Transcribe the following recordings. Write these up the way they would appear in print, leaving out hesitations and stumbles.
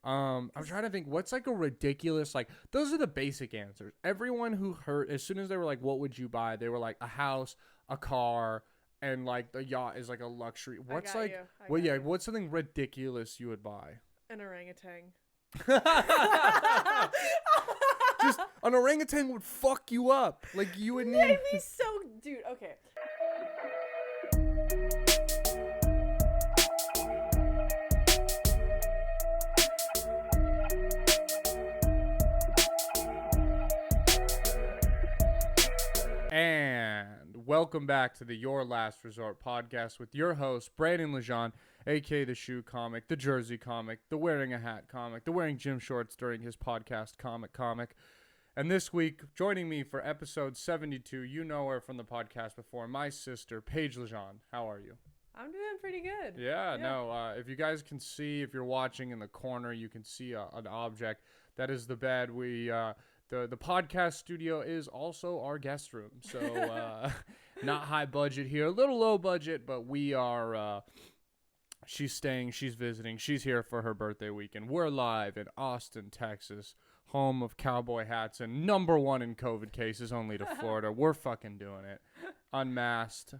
I'm trying to think what's like a ridiculous, like, those are the basic answers. Everyone who heard, as soon as they were like, what would you buy? They were like a house, a car, and like the yacht is like a luxury. What's like, well, yeah, what's something ridiculous you would buy? An orangutan. Just an orangutan would fuck you up. Like you would need. Maybe so, dude. Okay. And welcome back to the Your Last Resort podcast with your host, Brandon Legendre, aka the Shoe Comic, the Jersey Comic, the Wearing a Hat Comic, the Wearing Gym Shorts during his podcast Comic. And this week, joining me for episode 72, you know her from the podcast before, my sister, Paige Legendre. How are you? I'm doing pretty good. Yeah. No, if you guys can see, if you're watching in the corner, you can see an object. That is the bed. The podcast studio is also our guest room. So not high budget here, a little low budget, but we are, she's staying, she's visiting, she's here for her birthday weekend. We're live in Austin, Texas, home of cowboy hats and number one in COVID cases, only to Florida. We're fucking doing it. Unmasked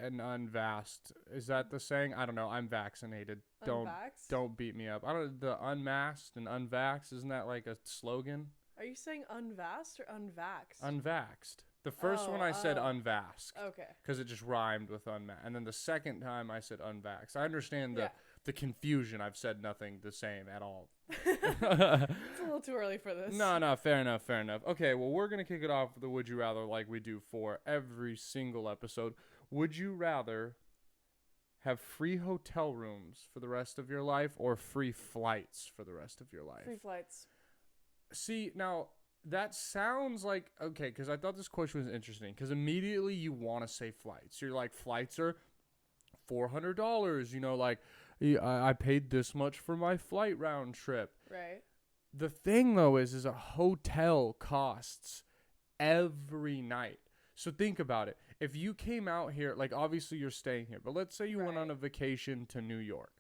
and unvaxxed. Is that the saying? I don't know. I'm vaccinated. Don't beat me up. The unmasked and unvaxxed, isn't that like a slogan? Are you saying unvaxxed or unvaxxed? Unvaxxed. The first one I said unvaxxed. Okay. Because it just rhymed with unmasked. And then the second time I said unvaxxed. I understand the confusion. I've said nothing the same at all. It's a little too early for this. No, fair enough. Okay, well, we're going to kick it off with the Would You Rather like we do for every single episode. Would you rather have free hotel rooms for the rest of your life or free flights for the rest of your life? Free flights. See, now, that sounds like, okay, because I thought this question was interesting, because immediately you want to say flights. You're like, flights are $400, you know, like, I paid this much for my flight round trip. Right. The thing, though, is a hotel costs every night. So think about it. If you came out here, like, obviously you're staying here, but let's say you went on a vacation to New York.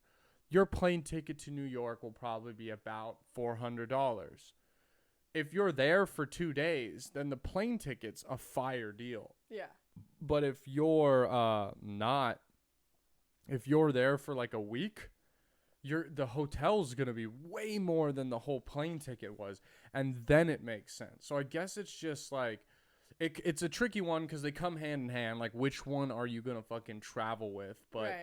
Your plane ticket to New York will probably be about $400. If you're there for 2 days, then the plane ticket's a fire deal. Yeah. But if you're if you're there for like a week, the hotel's going to be way more than the whole plane ticket was. And then it makes sense. So I guess it's just like, it's a tricky one because they come hand in hand. Like, which one are you going to fucking travel with? But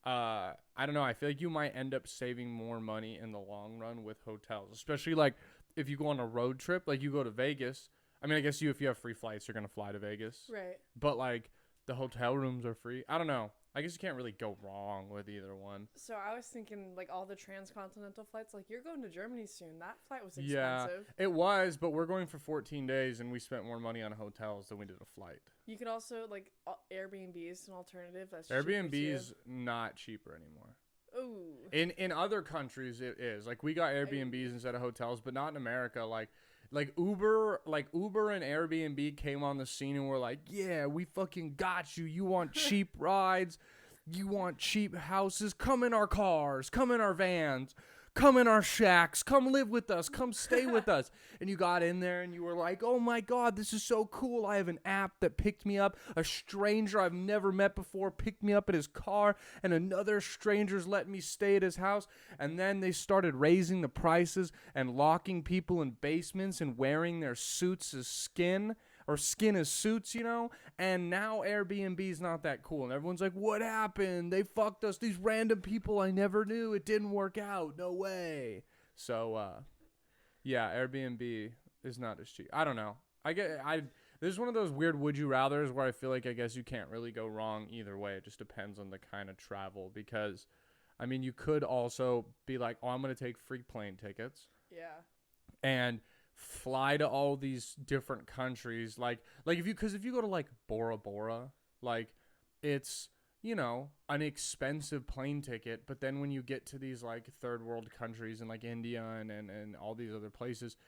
I don't know. I feel like you might end up saving more money in the long run with hotels, especially like, if you go on a road trip, like you go to Vegas, I mean, I guess if you have free flights, you're going to fly to Vegas. Right. But, like, the hotel rooms are free. I don't know. I guess you can't really go wrong with either one. So I was thinking, like, all the transcontinental flights, like, you're going to Germany soon. That flight was expensive. Yeah, it was, but we're going for 14 days, and we spent more money on hotels than we did a flight. You could also, like, Airbnb is an alternative. That's Airbnb is not cheaper anymore. Ooh. In other countries it is. Like, we got Airbnbs instead of hotels, but not in America. Like Uber and Airbnb came on the scene and were like, yeah, we fucking got you. You want cheap rides? You want cheap houses? Come in our cars. Come in our vans. Come in our shacks. Come live with us. Come stay with us. And you got in there and you were like, oh my God, this is so cool. I have an app that picked me up. A stranger I've never met before picked me up at his car, and another stranger's let me stay at his house. And then they started raising the prices and locking people in basements and wearing their suits as skin as suits, you know? And now Airbnb's not that cool. And everyone's like, what happened? They fucked us. These random people I never knew. It didn't work out. No way. So, yeah, Airbnb is not as cheap. I don't know. This is one of those weird would you rathers where I feel like I guess you can't really go wrong either way. It just depends on the kind of travel, because, I mean, you could also be like, oh, I'm going to take free plane tickets. Yeah. And fly to all these different countries, like if you go to like Bora Bora, like, it's, you know, an expensive plane ticket, but then when you get to these like third world countries and like India and all these other places,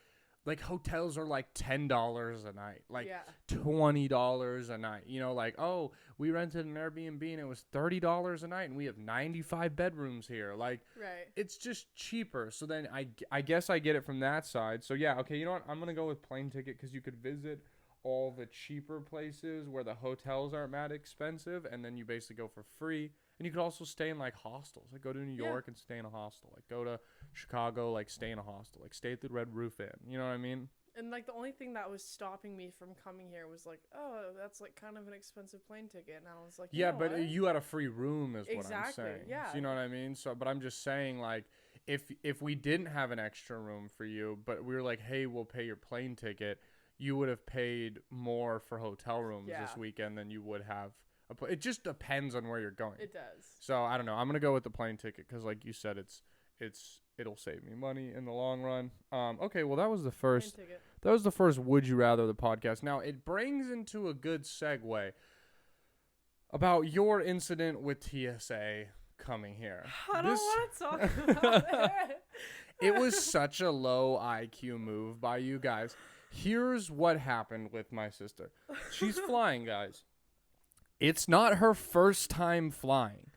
like hotels are like $10 a night, like Yeah. $20 a night. You know, like, oh, we rented an Airbnb and it was $30 a night and we have 95 bedrooms here. Like, Right. it's just cheaper. So then I guess I get it from that side. So yeah, okay, you know what? I'm gonna go with plane ticket because you could visit all the cheaper places where the hotels aren't that expensive, and then you basically go for free. And you could also stay in like hostels. Like go to New York and stay in a hostel. Like go to Chicago, like stay in a hostel. Like stay at the Red Roof Inn. You know what I mean? And like the only thing that was stopping me from coming here was like, oh, that's like kind of an expensive plane ticket. And I was like, Yeah, know but what? you had a free room is what I'm Exactly, saying. yeah. So you know what I mean? So but I'm just saying, like, if we didn't have an extra room for you, but we were like, hey, we'll pay your plane ticket, you would have paid more for hotel rooms this weekend than you would have. It just depends on where you're going. It does. So I don't know. I'm gonna go with the plane ticket because, like you said, it'll save me money in the long run. Okay, well that was the first. Plane ticket. That was the first Would You Rather of the podcast. Now it brings into a good segue about your incident with TSA coming here. I don't want to talk about it. It was such a low IQ move by you guys. Here's what happened with my sister. She's flying, guys. It's not her first time flying,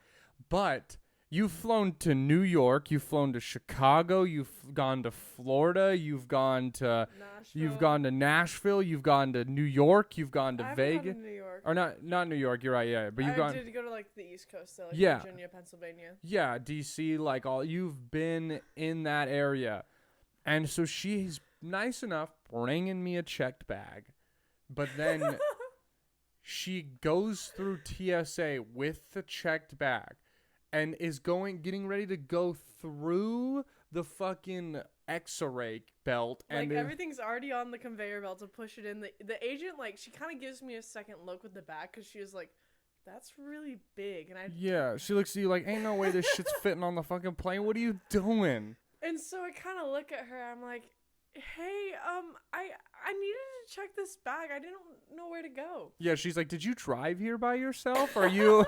but you've flown to New York, you've flown to Chicago, you've gone to Florida, you've gone to Nashville, you've gone to New York, you've gone to Vegas. New York. Or not New York, you're right, yeah, but you've gone. I did go to like the East Coast, so like Yeah. Virginia, Pennsylvania. Yeah, DC, like all you've been in that area. And so she's nice enough bringing me a checked bag, but then she goes through TSA with the checked bag and is getting ready to go through the fucking X-ray belt. Like And everything's already on the conveyor belt to push it in. The agent, like, she kind of gives me a second look with the bag because she was like, that's really big. And yeah, she looks at you like, ain't no way this shit's fitting on the fucking plane. What are you doing? And so I kind of look at her. I'm like, hey, I needed to check this bag. I didn't know where to go. Yeah, she's like, did you drive here by yourself? Are you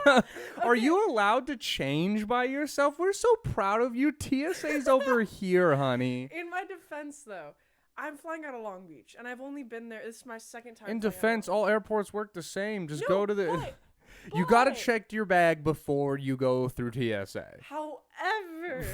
are you allowed to change by yourself? We're so proud of you. TSA's over here, honey. In my defense, though, I'm flying out of Long Beach, and I've only been there. This is my second time. In defense, all airports work the same. Just go to the... But, you gotta check your bag before you go through TSA. However...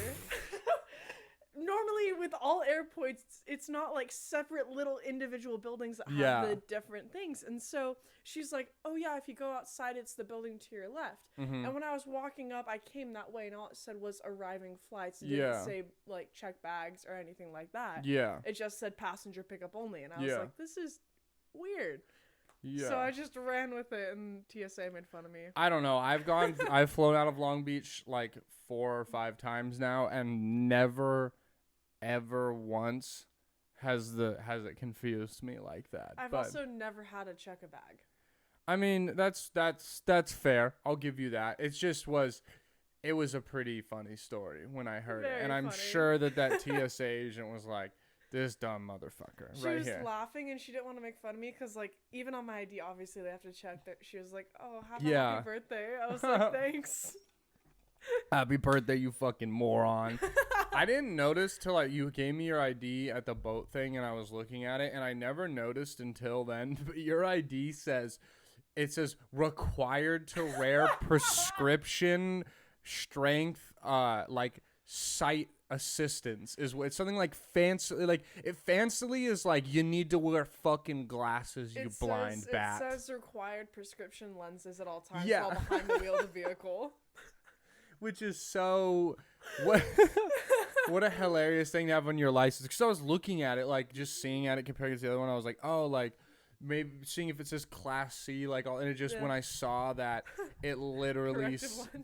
Normally, with all airports, it's not like separate little individual buildings that have the different things. And so she's like, oh, yeah, if you go outside, it's the building to your left. Mm-hmm. And when I was walking up, I came that way, and all it said was arriving flights. It didn't say, like, check bags or anything like that. Yeah. It just said passenger pickup only. And I was like, this is weird. Yeah. So I just ran with it, and TSA made fun of me. I don't know. I've flown out of Long Beach like 4 or 5 times now, and never... ever once has it confused me like that. I've also never had to check a bag. I mean, that's fair. I'll give you that. It was a pretty funny story when I heard it. And I'm sure that TSA agent was like, this dumb motherfucker she was laughing, and she didn't want to make fun of me because, like, even on my ID, obviously they have to check that. She was like, oh, happy birthday. I was like, thanks. Happy birthday, you fucking moron. I didn't notice till like you gave me your ID at the boat thing, and I was looking at it, and I never noticed until then. But your ID says required to wear prescription strength, like sight assistance is what it's something like fancy. Like it fancily is like you need to wear fucking glasses. You blind bat. It says required prescription lenses at all times while behind the wheel of the vehicle. Which is so what a hilarious thing to have on your license. Because I was looking at it, like just seeing at it compared to the other one, I was like, oh, like maybe seeing if it says Class C, like all, and it just when I saw that it literally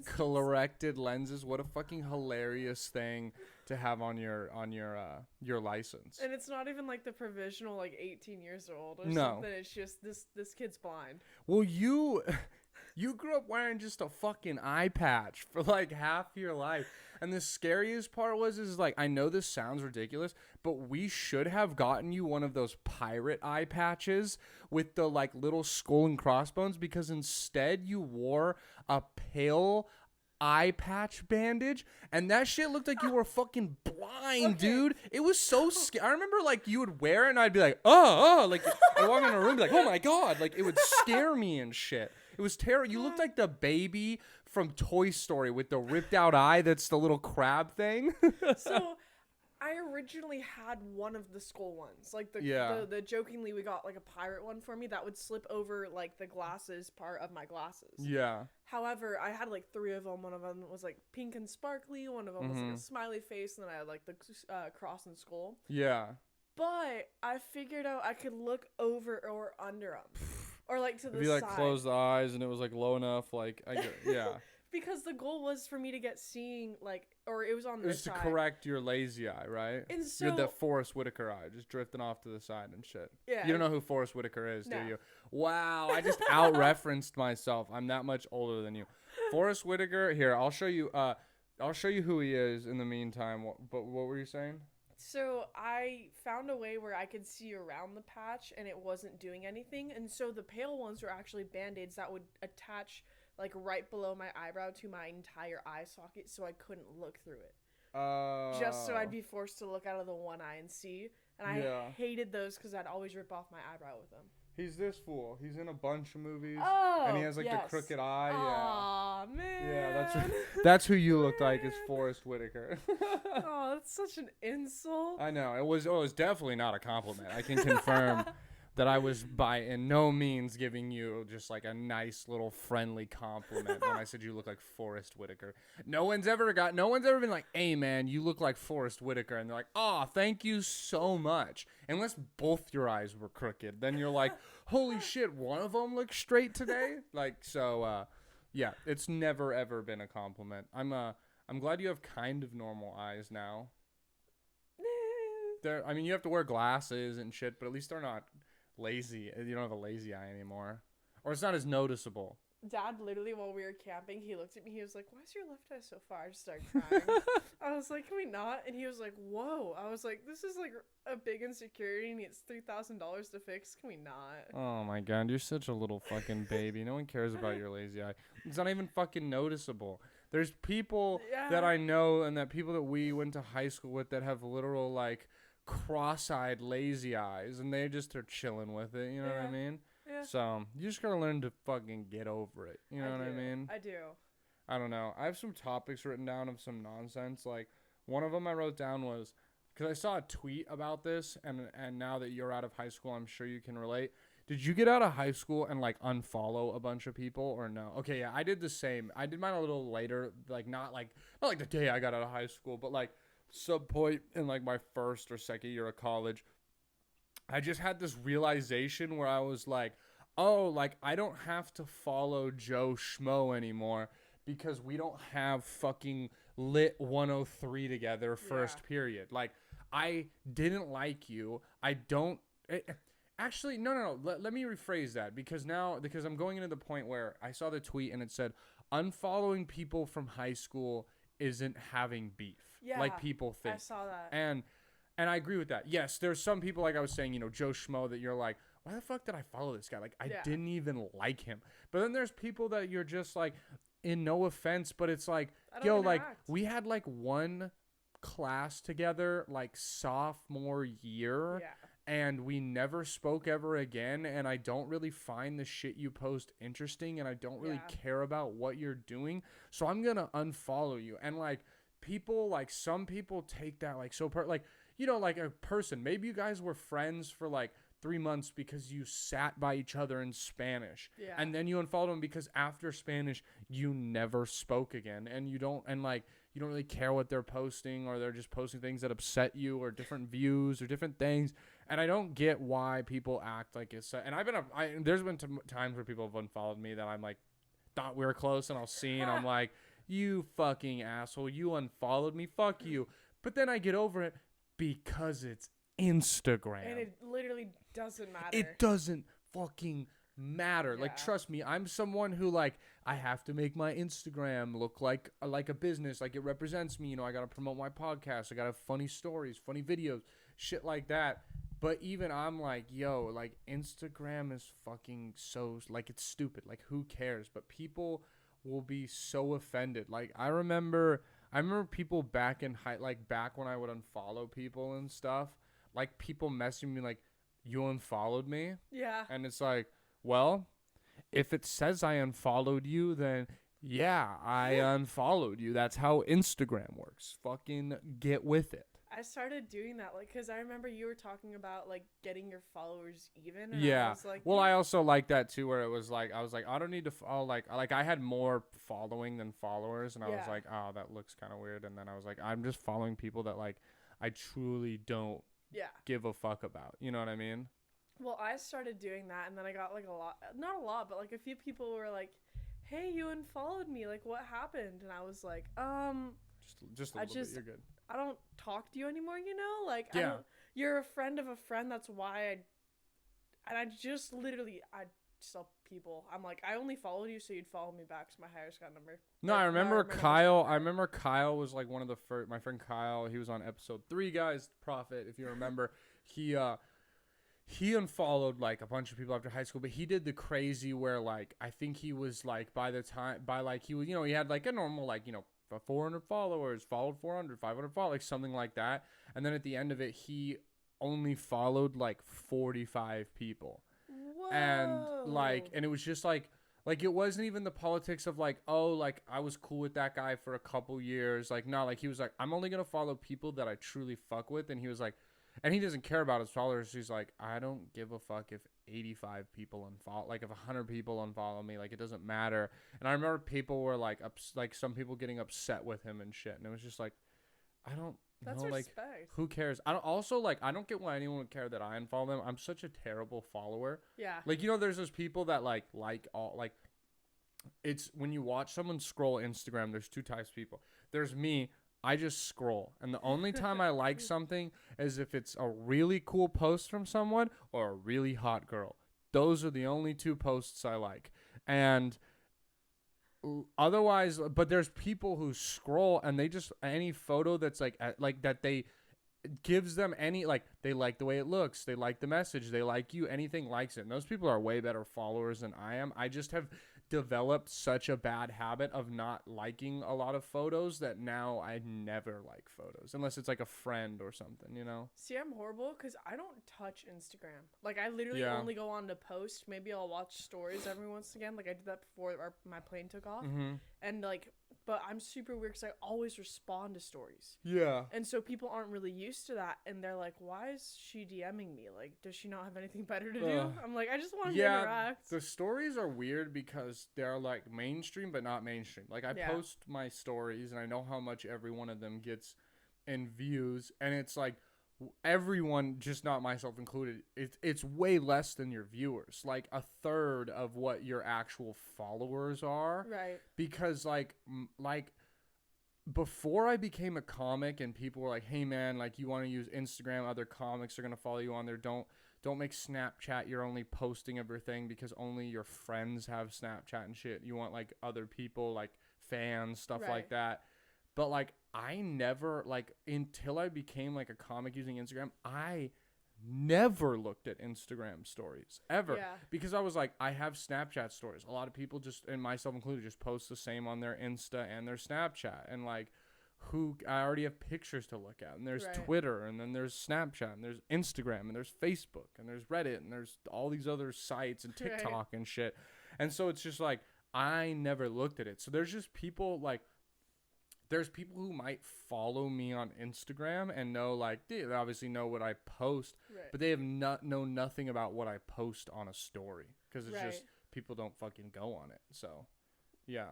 corrected lenses. What a fucking hilarious thing to have on your license. And it's not even like the provisional like 18 years old or something. It's just this kid's blind. Well, you grew up wearing just a fucking eye patch for like half your life. And the scariest part is like, I know this sounds ridiculous, but we should have gotten you one of those pirate eye patches with the like little skull and crossbones, because instead you wore a pale eye patch bandage, and that shit looked like you were fucking blind, dude. It was so scary. I remember like you would wear it and I'd be like, like I'd walk in a room and be like, oh my God, like it would scare me and shit. It was terrible. You looked like the baby from Toy Story with the ripped out eye that's the little crab thing. So I originally had one of the skull ones. Like the jokingly we got like a pirate one for me that would slip over like the glasses part of my glasses. Yeah. However, I had like 3 of them. One of them was like pink and sparkly. One of them was like a smiley face, and then I had like the cross and skull. Yeah. But I figured out I could look over or under them. Or like to the side. If you like close the eyes and it was like low enough, like yeah. Because the goal was for me to get seeing, like, or it was on this side. It was to correct your lazy eye, right? And so, you had that Forrest Whitaker eye, just drifting off to the side and shit. Yeah. You don't know who Forrest Whitaker is, do you? Wow, I just out-referenced myself. I'm that much older than you. Forrest Whitaker, here, I'll show you who he is in the meantime. But what were you saying? So I found a way where I could see around the patch, and it wasn't doing anything. And so the pale ones were actually Band-Aids that would attach like right below my eyebrow to my entire eye socket, so I couldn't look through it. Just so I'd be forced to look out of the one eye and see. And I hated those because I'd always rip off my eyebrow with them. He's this fool. He's in a bunch of movies. Oh, and he has like the crooked eye. Aw, man. Yeah, that's who you look like is Forrest Whitaker. Oh, that's such an insult. I know. It was definitely not a compliment. I can confirm that I was by in no means giving you just like a nice little friendly compliment when I said you look like Forrest Whitaker. No one's ever been like, hey man, you look like Forrest Whitaker, and they're like, oh, thank you so much. Unless both your eyes were crooked, then you're like, holy shit, one of them looks straight today. Like, so yeah, it's never ever been a compliment. I'm glad you have kind of normal eyes now. I mean, you have to wear glasses and shit, but at least they're not lazy. You don't have a lazy eye anymore, or it's not as noticeable. Dad literally, while we were camping, he looked at me, he was like, why is your left eye so far? I just started crying. I was like, can we not? And he was like, whoa. I was like, this is like a big insecurity and it's $3,000 to fix. Can we not? Oh my God, you're such a little fucking baby. No one cares about your lazy eye. It's not even fucking noticeable. There's people that I know and that people that we went to high school with that have literal like cross-eyed lazy eyes, and they just are chilling with it, you know what I mean? Yeah. So you just gotta learn to fucking get over it, you know what I mean? I do. I don't know. I have some topics written down of some nonsense. Like one of them I wrote down was because I saw a tweet about this, and now that you're out of high school, I'm sure you can relate. Did you get out of high school and like unfollow a bunch of people or no? Okay, yeah, I did the same. I did mine a little later, like not like the day I got out of high school, but like some point in like my first or second year of college, I just had this realization where I was like, oh, like I don't have to follow Joe Schmo anymore because we don't have fucking Lit 103 together first period. Like I didn't like you. I don't actually no. Let me rephrase that because I'm going into the point where I saw the tweet and it said unfollowing people from high school isn't having beef. Yeah, like people think. I saw that. And I agree with that. Yes, there's some people, like I was saying, you know, Joe Schmo, that you're like, why the fuck did I follow this guy? Like, I didn't even like him. But then there's people that you're just like, in no offense, but it's like, yo, like, we had like one class together, like sophomore year. Yeah. And we never spoke ever again, and I don't really find the shit you post interesting, and I don't really care about what you're doing, so I'm gonna unfollow you. And like people, like some people take that like so like, you know, like a person, maybe you guys were friends for like 3 months because you sat by each other in Spanish, and then you unfollowed them because after Spanish you never spoke again, and you don't really care what they're posting, or they're just posting things that upset you, or different views or different things. And I don't get why people act like it's. And there's been times where people have unfollowed me that I'm like, thought we were close, and I'll see, and I'm like, you fucking asshole, you unfollowed me, fuck you. But then I get over it because it's Instagram, and it literally doesn't matter. It doesn't fucking matter. Like, trust me, I'm someone who like I have to make my Instagram look like a business, like it represents me. You know, I gotta promote my podcast. I gotta have funny stories, funny videos, shit like that. But even I'm like, yo, like Instagram is fucking so, like, it's stupid. Like, who cares? But people will be so offended. Like I remember people back in back when I would unfollow people and stuff, like people messaging me like, you unfollowed me? Yeah. And it's like, well, if it says I unfollowed you, then yeah, I unfollowed you. That's how Instagram works. Fucking get with it. I started doing that, like, because I remember you were talking about, like, getting your followers even. And yeah. I was like, well, I also like that, too, where it was like, I was like, I don't need to follow, like I had more following than followers, and I was like, oh, that looks kind of weird. And then I was like, I'm just following people that, like, I truly don't give a fuck about. You know what I mean? Well, I started doing that, and then I got, like, not a lot, but, like, a few people were like, hey, you unfollowed me. Like, what happened? And I was like, Just a little bit, you're good. I don't talk to you anymore, you know? Like, you're a friend of a friend. That's why I just tell people, I'm like, I only followed you so you'd follow me back to my higher Scott number. No, I remember Kyle. I remember Kyle was like one of the first, my friend Kyle, he was on episode 3, guys, Prophet, if you remember. He unfollowed like a bunch of people after high school, but he did the crazy where like, I think he was like, he was, he had like a normal, like, 400 followers, followed 400, 500 followers, like something like that. And then at the end of it, he only followed like 45 people. Whoa. And it was just like it wasn't even the politics of like, oh, like I was cool with that guy for a couple years. Like, no, like he was like, I'm only going to follow people that I truly fuck with. And he was like, and he doesn't care about his followers. He's like, I don't give a fuck if 85 people unfollow, like if 100 people unfollow me, like it doesn't matter. And I remember people were like, some people getting upset with him and shit. And it was just like, I don't That's know, like, respect. who cares? I don't get why anyone would care that I unfollow them. I'm such a terrible follower. Yeah. Like, there's those people that like all, like, it's when you watch someone scroll Instagram, there's 2 types of people. There's me. I just scroll, and the only time I like something is if it's a really cool post from someone or a really hot girl. Those are the only 2 posts I like. And otherwise, but there's people who scroll and they just, any photo that's like that they gives them any, like, they like the way it looks, they like the message, they like you, anything likes it. And those people are way better followers than I am. I just have developed such a bad habit of not liking a lot of photos that now I never like photos unless it's like a friend or something, See, I'm horrible because I don't touch Instagram. Like, I literally only go on to post. Maybe I'll watch stories every once again. Like, I did that before my plane took off. Mm-hmm. And like, but I'm super weird because I always respond to stories. Yeah. And so people aren't really used to that, and they're like, why is she DMing me? Like, does she not have anything better to do? I'm like, I just want to interact. The stories are weird because they're like mainstream but not mainstream. Like, I post my stories and I know how much every one of them gets in views, and it's like everyone, just not myself included, it's way less than your viewers, like a third of what your actual followers are, right? Because like before I became a comic and people were like, hey man, like, you want to use Instagram, other comics are gonna follow you on there, don't make Snapchat you're only posting everything because only your friends have Snapchat and shit, you want like other people, like fans, stuff like that. But like, I never, like, until I became like a comic using Instagram, I never looked at Instagram stories ever, because I was like, I have Snapchat stories. A lot of people, just, and myself included, just post the same on their Insta and their Snapchat, and like, I already have pictures to look at, and there's Twitter, and then there's Snapchat, and there's Instagram, and there's Facebook, and there's Reddit, and there's all these other sites and TikTok and shit. And so it's just like, I never looked at it. So there's just people like, there's people who might follow me on Instagram and know, like, they obviously know what I post, but they have know nothing about what I post on a story, because it's just, people don't fucking go on it. So, yeah.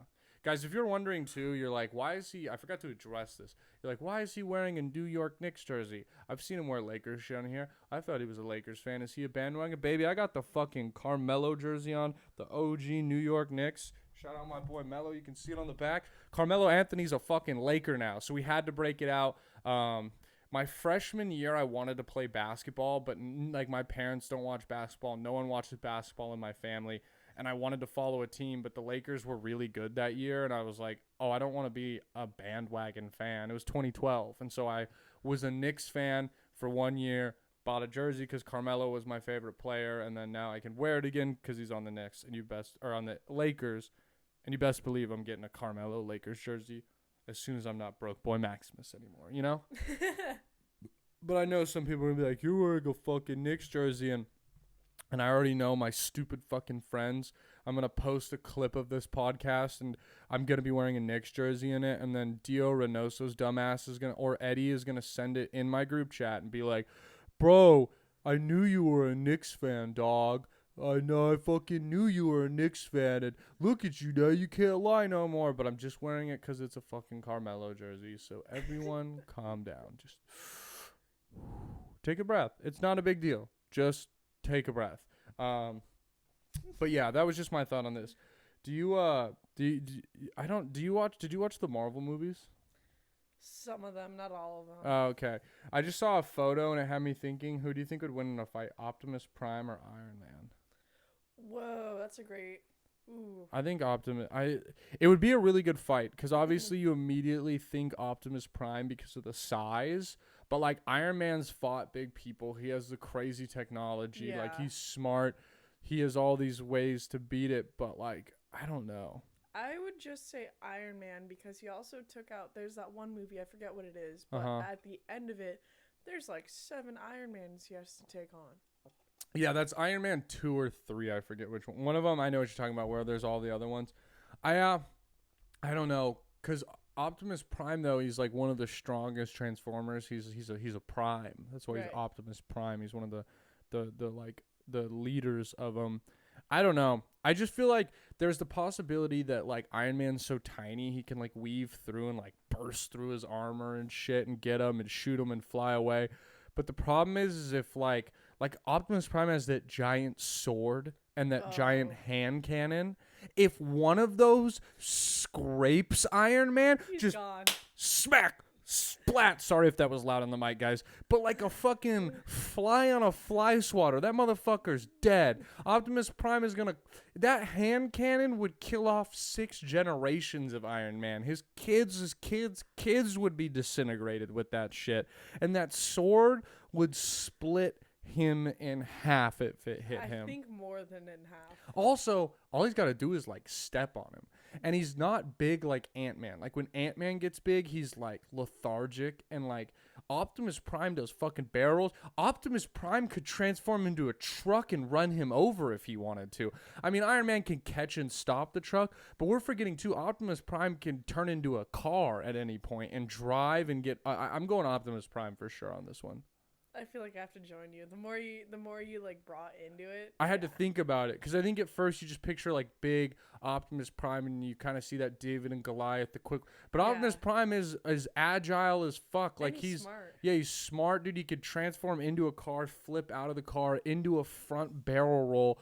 Guys, if you're wondering, too, you're like, why is he, I forgot to address this. You're like, why is he wearing a New York Knicks jersey? I've seen him wear Lakers shit on here. I thought he was a Lakers fan. Is he a bandwagon? Baby, I got the fucking Carmelo jersey on, the OG New York Knicks. Shout out my boy Melo. You can see it on the back. Carmelo Anthony's a fucking Laker now, so we had to break it out. My freshman year, I wanted to play basketball, but like, my parents don't watch basketball. No one watches basketball in my family, and I wanted to follow a team, but the Lakers were really good that year, and I was like, oh, I don't want to be a bandwagon fan. It was 2012, and so I was a Knicks fan for 1 year. Bought a jersey because Carmelo was my favorite player, and then now I can wear it again because he's on the Knicks and on the Lakers. And you best believe I'm getting a Carmelo Lakers jersey as soon as I'm not broke boy Maximus anymore, you know? But I know some people are going to be like, you're wearing a fucking Knicks jersey. And I already know my stupid fucking friends. I'm going to post a clip of this podcast, and I'm going to be wearing a Knicks jersey in it. And then Dio Reynoso's dumbass is going to, or Eddie is going to send it in my group chat and be like, bro, I knew you were a Knicks fan, dog. I know, I fucking knew you were a Knicks fan, and look at you now, you can't lie no more. But I'm just wearing it because it's a fucking Carmelo jersey. So everyone calm down. Just take a breath. It's not a big deal. Just take a breath. But yeah, that was just my thought on this. Did you watch the Marvel movies? Some of them, not all of them. Oh, okay. I just saw a photo and it had me thinking, who do you think would win in a fight, Optimus Prime or Iron Man? Whoa, that's a great. Ooh. I think it would be a really good fight because obviously you immediately think Optimus Prime because of the size, but like Iron Man's fought big people. He has the crazy technology. Yeah. Like he's smart. He has all these ways to beat it, but like I don't know. I would just say Iron Man because he also took out. There's that one movie, I forget what it is, but at the end of it, there's like 7 Iron Mans he has to take on. Yeah, that's Iron Man 2 or 3. I forget which one. One of them, I know what you're talking about. Where there's all the other ones. I don't know, cause Optimus Prime though, he's like one of the strongest Transformers. He's a Prime. That's why he's Optimus Prime. He's one of the leaders of them. I don't know. I just feel like there's the possibility that like Iron Man's so tiny he can like weave through and like burst through his armor and shit and get him and shoot him and fly away. But the problem is if like Optimus Prime has that giant sword and that giant hand cannon. If one of those scrapes Iron Man, he's just gone. Smack. Splat. Sorry if that was loud on the mic, guys. But like a fucking fly on a fly swatter. That motherfucker's dead. Optimus Prime is gonna... That hand cannon would kill off 6 generations of Iron Man. His kids' would be disintegrated with that shit. And that sword would split him in half if it hit him. I think more than in half. Also, all he's got to do is like step on him. And he's not big like Ant-Man. Like when Ant-Man gets big, he's like lethargic and like Optimus Prime does fucking barrels. Optimus Prime could transform into a truck and run him over if he wanted to. I mean, Iron Man can catch and stop the truck, but we're forgetting too, Optimus Prime can turn into a car at any point and drive and get... I'm going Optimus Prime for sure on this one. I feel like I have to join you. The more you like brought into it. I had to think about it because I think at first you just picture like big Optimus Prime and you kind of see that David and Goliath, the quick. But Optimus Prime is agile as fuck. Like he's smart. Yeah, he's smart, dude. He could transform into a car, flip out of the car, into a front barrel roll,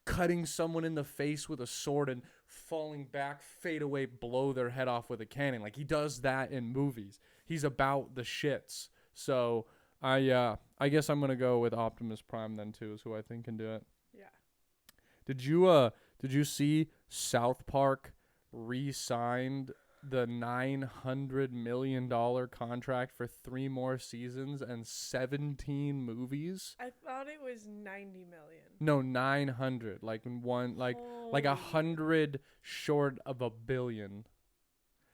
cutting someone in the face with a sword and falling back, fade away, blow their head off with a cannon. Like he does that in movies. He's about the shits. So. I guess I'm gonna go with Optimus Prime then too, is who I think can do it. Yeah. Did you see South Park re-signed the $900 million contract for 3 more seasons and 17 movies? I thought it was 90 million. No, 900. Like one, like 100 short of $1 billion.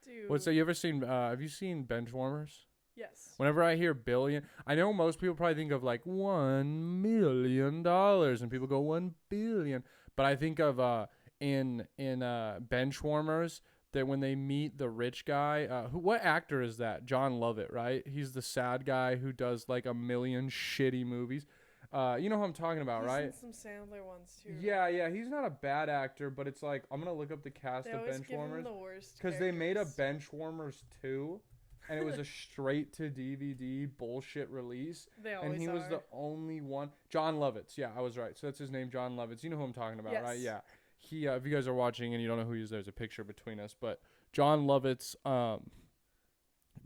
Dude. What's that? You ever seen? Have you seen Benchwarmers? Yes. Whenever I hear billion, I know most people probably think of like $1 million, and people go 1 billion. But I think of in Benchwarmers that when they meet the rich guy, what actor is that? John Lovett, right? He's the sad guy who does like 1 million shitty movies. You know who I'm talking about, right? He's in some Sandler ones too. Yeah. He's not a bad actor, but it's like I'm gonna look up the cast of Benchwarmers because they made a Benchwarmers 2. And it was a straight to DVD bullshit release. They always And he was the only one. John Lovitz. Yeah, I was right. So that's his name, John Lovitz. You know who I'm talking about, right? Yeah. He, if you guys are watching and you don't know who he is, there's a picture between us. But John Lovitz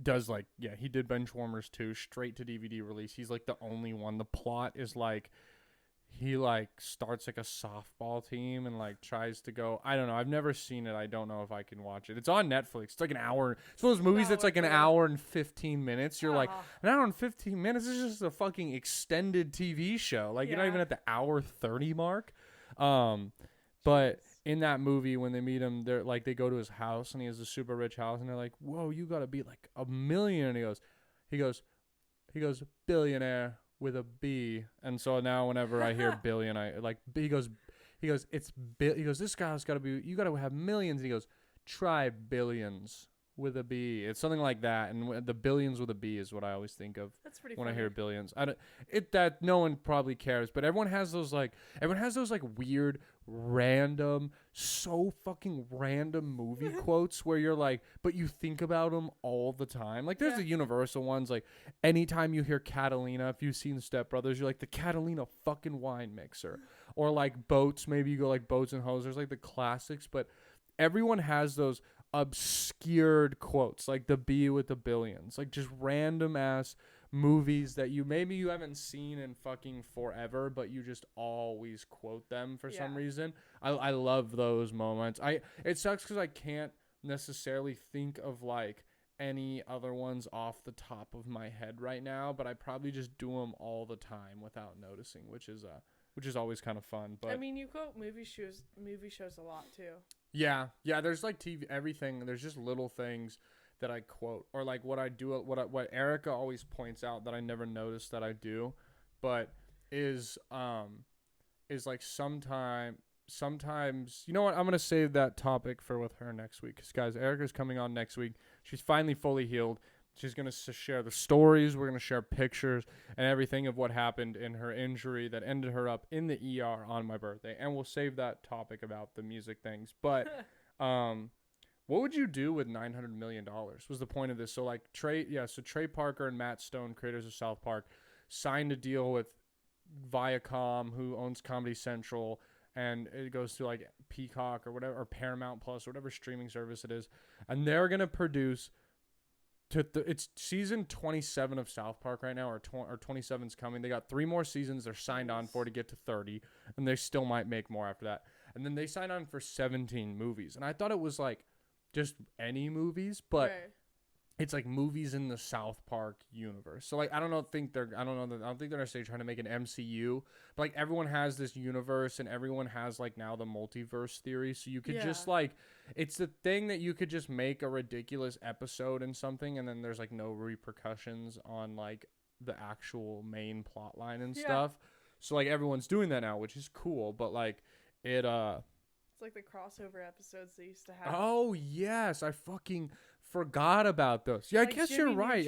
does like, he did Benchwarmers 2, straight to DVD release. He's like the only one. The plot is like, he like starts like a softball team and like tries to go. I don't know. I've never seen it. I don't know if I can watch it. It's on Netflix. It's like an hour. It's one of those movies that's like an hour and 15 minutes. You're like, an hour and 15 minutes is just a fucking extended TV show. Like you're not even at the hour 30 mark. But in that movie when they meet him, they're like, they go to his house and he has a super rich house and they're like, whoa, you gotta be like a million. And he goes billionaire with a B. And so now whenever I hear billion, I like, he goes this guy's gotta be, you gotta have millions. And he goes, try billions with a B. It's something like that, and the billions with a B is what I always think of. That's pretty when funny. I hear billions. That no one probably cares, but everyone has those like weird, random, so fucking random movie quotes where you're like, but you think about them all the time. Like there's the universal ones, like anytime you hear Catalina, if you've seen Step Brothers, you're like the Catalina fucking wine mixer, or like boats. Maybe you go like boats and hoes. There's like the classics, but everyone has those obscured quotes, like the B with the billions, like just random ass movies that you haven't seen in fucking forever, but you just always quote them for some reason. I love those moments. It sucks because I can't necessarily think of like any other ones off the top of my head right now, but I probably just do them all the time without noticing, which is always kind of fun. But I mean, you quote movie shows a lot too. Yeah, there's like TV, everything. There's just little things that I quote, or like what I do, what Erica always points out that I never noticed that I do, but is like sometimes, you know what? I'm gonna save that topic for with her next week, 'cause guys, Erica's coming on next week. She's finally fully healed. She's going to share the stories. We're going to share pictures and everything of what happened in her injury that ended her up in the ER on my birthday. And we'll save that topic about the music things. But what would you do with $900 million was the point of this. So like Trey Parker and Matt Stone, creators of South Park, signed a deal with Viacom, who owns Comedy Central. And it goes to like Peacock or whatever, or Paramount Plus, or whatever streaming service it is. And they're going to produce... it's season 27 of South Park right now, or 27's coming. They got 3 more seasons they're signed on for to get to 30, and they still might make more after that. And then they signed on for 17 movies. And I thought it was like just any movies, but it's like movies in the South Park universe. So like I don't think they're necessarily trying to make an MCU, but like everyone has this universe and everyone has like now the multiverse theory. So you could just like, it's the thing that you could just make a ridiculous episode and something, and then there's like no repercussions on like the actual main plot line and stuff. So like everyone's doing that now, which is cool, but like it's like the crossover episodes they used to have. Oh yes, I fucking forgot about those. Yeah, like I guess Jimmy you're right.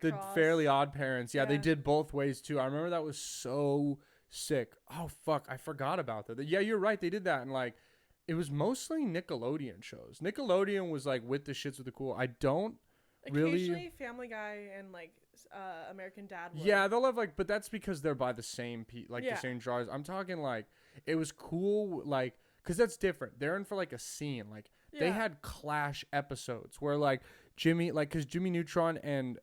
The Fairly Odd Parents. Yeah, they did both ways too. I remember that was so sick. Oh fuck, I forgot about that. Yeah, you're right. They did that, and like it was mostly Nickelodeon shows. Nickelodeon was like with the shits with the cool. I don't occasionally Family Guy and like American Dad would. Yeah, they'll have like, but that's because they're by the same the same drawers. I'm talking like it was cool, like because that's different. They're in for like a scene, like. They had Clash episodes where like Jimmy, like, because Jimmy Neutron and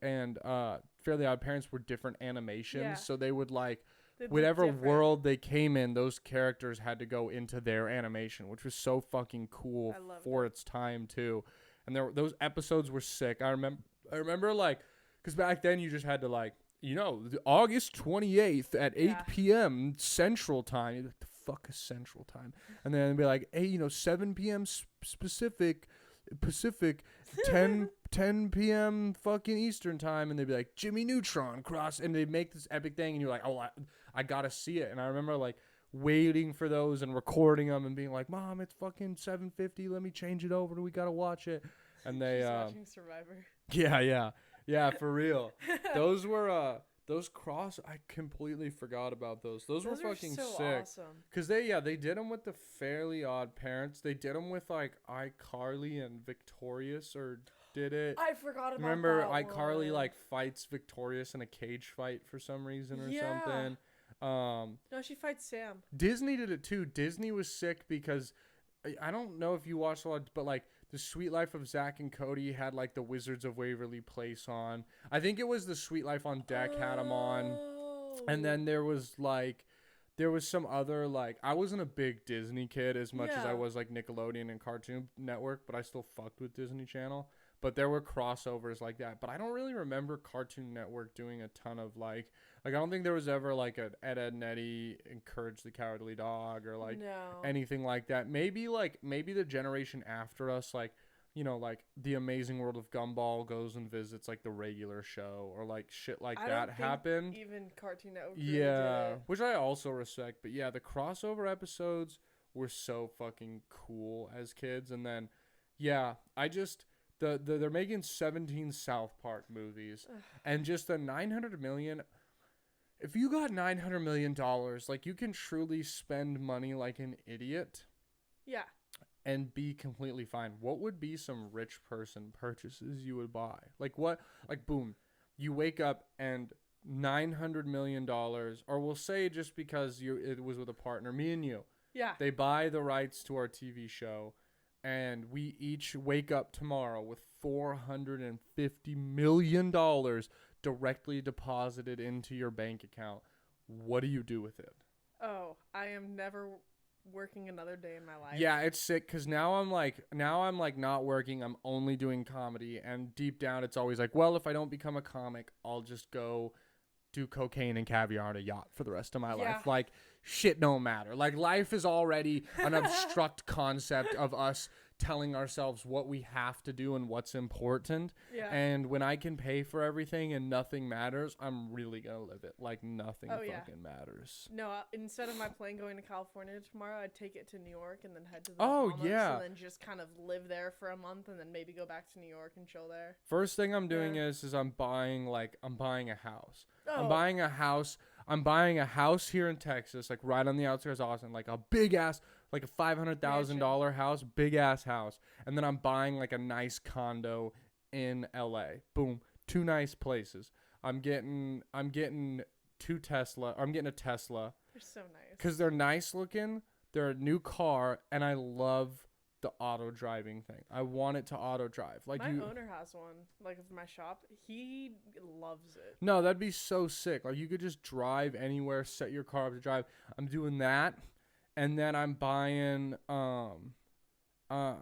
Fairly Odd Parents were different animations, so they would like whatever world they came in, those characters had to go into their animation, which was so fucking cool for its time too. And those episodes were sick. I remember like, because back then you just had to like, August 28th at 8 p.m. Central Time. You're like, the fuck is Central Time? And then it'd be like, hey, 7 p.m. Pacific, 10 p.m. fucking Eastern Time. And they'd be like, Jimmy Neutron cross. And they'd make this epic thing. And you're like, oh, I gotta see it. And I remember like waiting for those and recording them and being like, Mom, it's fucking 7:50. Let me change it over. We gotta watch it. And they watching Survivor. Yeah, for real. Those were I completely forgot about those. Those were fucking so sick. Awesome. Cause they did them with the Fairly Odd Parents. They did them with like iCarly and Victorious, or did it? I forgot about Remember that iCarly one. like fights Victorious in a cage fight for some reason or something. No, she fights Sam. Disney did it too. Disney was sick because I don't know if you watched a lot, but like The Sweet Life of Zach and Cody had like the Wizards of Waverly Place on. I think it was The Sweet Life on Deck had them on. And then there was some other, like, I wasn't a big Disney kid as much as I was like Nickelodeon and Cartoon Network, but I still fucked with Disney Channel. but there were crossovers like that. But I don't really remember Cartoon Network doing a ton of like I don't think there was ever like an Ed, Edd n Eddy Encourage the Cowardly Dog or like anything like that. Maybe the generation after us, like, you know, like The Amazing World of Gumball goes and visits like the regular show or like shit like that happened. Even Cartoon Network really did it. Which I also respect. But yeah, the crossover episodes were so fucking cool as kids. And then, yeah, I just they're making 17 South Park movies and just the 900 million. If you got $900 million, like, you can truly spend money like an idiot. Yeah. And be completely fine. What would be some rich person purchases you would buy? Like what? Like, boom, you wake up and $900 million, or we'll say just because it was with a partner, me and you. Yeah. They buy the rights to our TV show, and we each wake up tomorrow with $450 million directly deposited into your bank account. What do you do with it? Oh, I am never working another day in my life. Yeah, it's sick because now I'm like not working. I'm only doing comedy, and deep down it's always like, well, if I don't become a comic, I'll just go do cocaine and caviar on a yacht for the rest of my life. Like, shit don't matter. Like, life is already an abstract concept of us telling ourselves what we have to do and what's important. Yeah. And when I can pay for everything and nothing matters, I'm really gonna live it like nothing fucking matters. No, instead of my plane going to California tomorrow, I'd take it to New York and then head to the Bahamas, and then just kind of live there for a month and then maybe go back to New York and chill there. First thing I'm doing is I'm buying a house. I'm buying a house here in Texas, like right on the outskirts of Austin, like a big ass, like a $500,000 house, big ass house. And then I'm buying like a nice condo in LA. Boom. 2 nice places. I'm getting a Tesla. They're so nice. Cause they're nice looking. They're a new car, and I love the auto driving thing. I want it to auto drive. Like, my owner has one, like, of my shop. He loves it. No, that'd be so sick. Like, you could just drive anywhere, set your car up to drive. I'm doing that, and then I'm buying I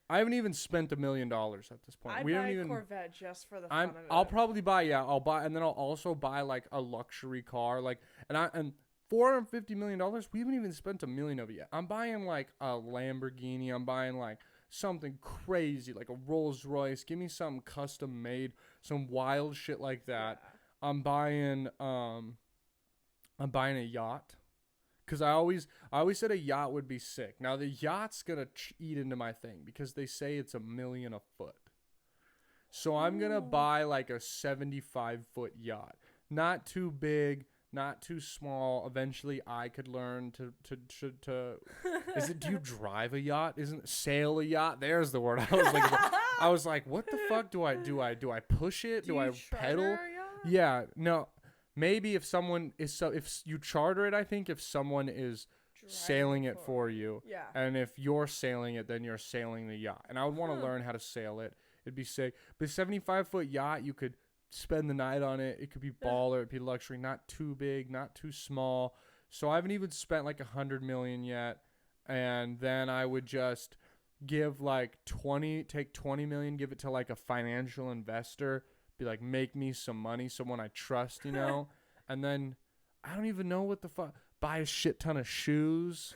haven't even spent $1 million at this point. I'd buy a Corvette just for the fun of it. I'll probably buy, and then I'll also buy like a luxury car, like, and $450 million, we haven't even spent $1 million of it yet. I'm buying like a Lamborghini. I'm buying like something crazy, like a Rolls Royce. Give me something custom made, some wild shit like that. Yeah. I'm buying a yacht, because I always said a yacht would be sick. Now the yacht's gonna eat into my thing because they say it's $1 million a foot. So I'm gonna buy like a 75-foot yacht, not too big, not too small. Eventually I could learn to do you drive a yacht? Isn't sail a yacht? There's the word. I was like, what the fuck do I do? I push it? Do I pedal? Yeah, no. Maybe if you charter it, I think if someone is sailing it for you, and if you're sailing it, then you're sailing the yacht. And I would want to learn how to sail it. It'd be sick. But a 75-foot yacht, you could spend the night on it. It could be baller. It'd be luxury, not too big, not too small. So I haven't even spent like $100 million yet. And then I would just give like take $20 million, give it to like a financial investor, be like, make me some money, someone I trust, you know. And then I don't even know what the fuck, buy a shit ton of shoes.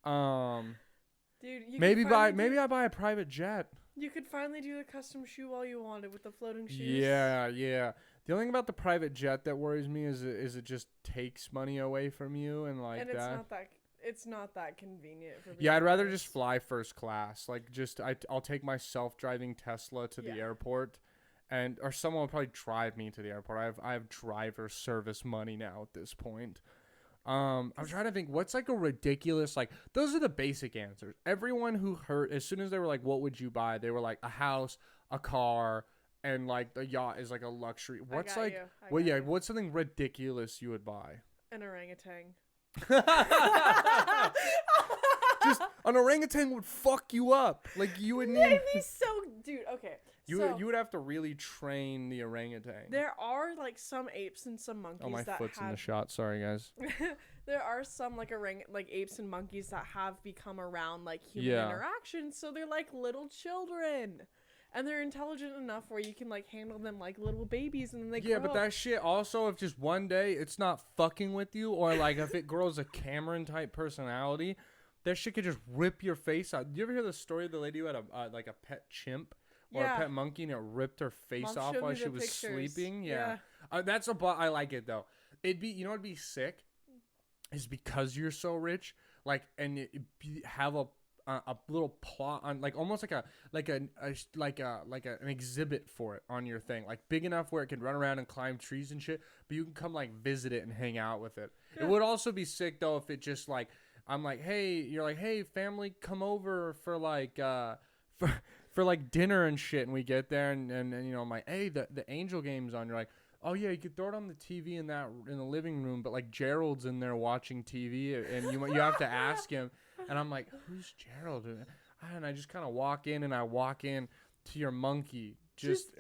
Dude, maybe I buy a private jet. You could finally do the custom shoe all you wanted with the floating shoes. Yeah. The only thing about the private jet that worries me is it just takes money away from you and like and that. It's not that convenient for. Yeah, I'd rather just fly first class. Like, I'll take my self-driving Tesla to the airport, or someone will probably drive me to the airport. I have driver service money now at this point. I'm trying to think what's like a ridiculous, like, those are the basic answers. Everyone who heard, as soon as they were like, what would you buy? They were like a house, a car, and like the yacht is like a luxury. What's like, what's something ridiculous you would buy? An orangutan. Just an orangutan would fuck you up. Like, you would need. Maybe so, dude. Okay. You would have to really train the orangutan. There are like some apes and some monkeys. Oh, my foot's in the shot. Sorry, guys. There are some like apes and monkeys that have become around like human interaction, so they're like little children. And they're intelligent enough where you can like handle them like little babies, and then they grow but up. That shit also, if just one day it's not fucking with you, or like if it grows a Cameron type personality, that shit could just rip your face out. Do you ever hear the story of the lady who had like a pet chimp or a pet monkey, and it ripped her face off while she was sleeping? Yeah. That's I like it though. It'd be sick is because you're so rich, like, and have a little plot on, like, almost like an exhibit for it on your thing, like big enough where it can run around and climb trees and shit, but you can come like visit it and hang out with it. Yeah. It would also be sick though if it just like, I'm like, hey, you're like, hey, family, come over for like for like dinner and shit, and we get there and you know, I'm like, hey, the Angel game's on. You're like, oh yeah, you could throw it on the TV in the living room, but like Gerald's in there watching TV, and you have to ask him. And I'm like, who's Gerald? And I just kind of walk in to your monkey.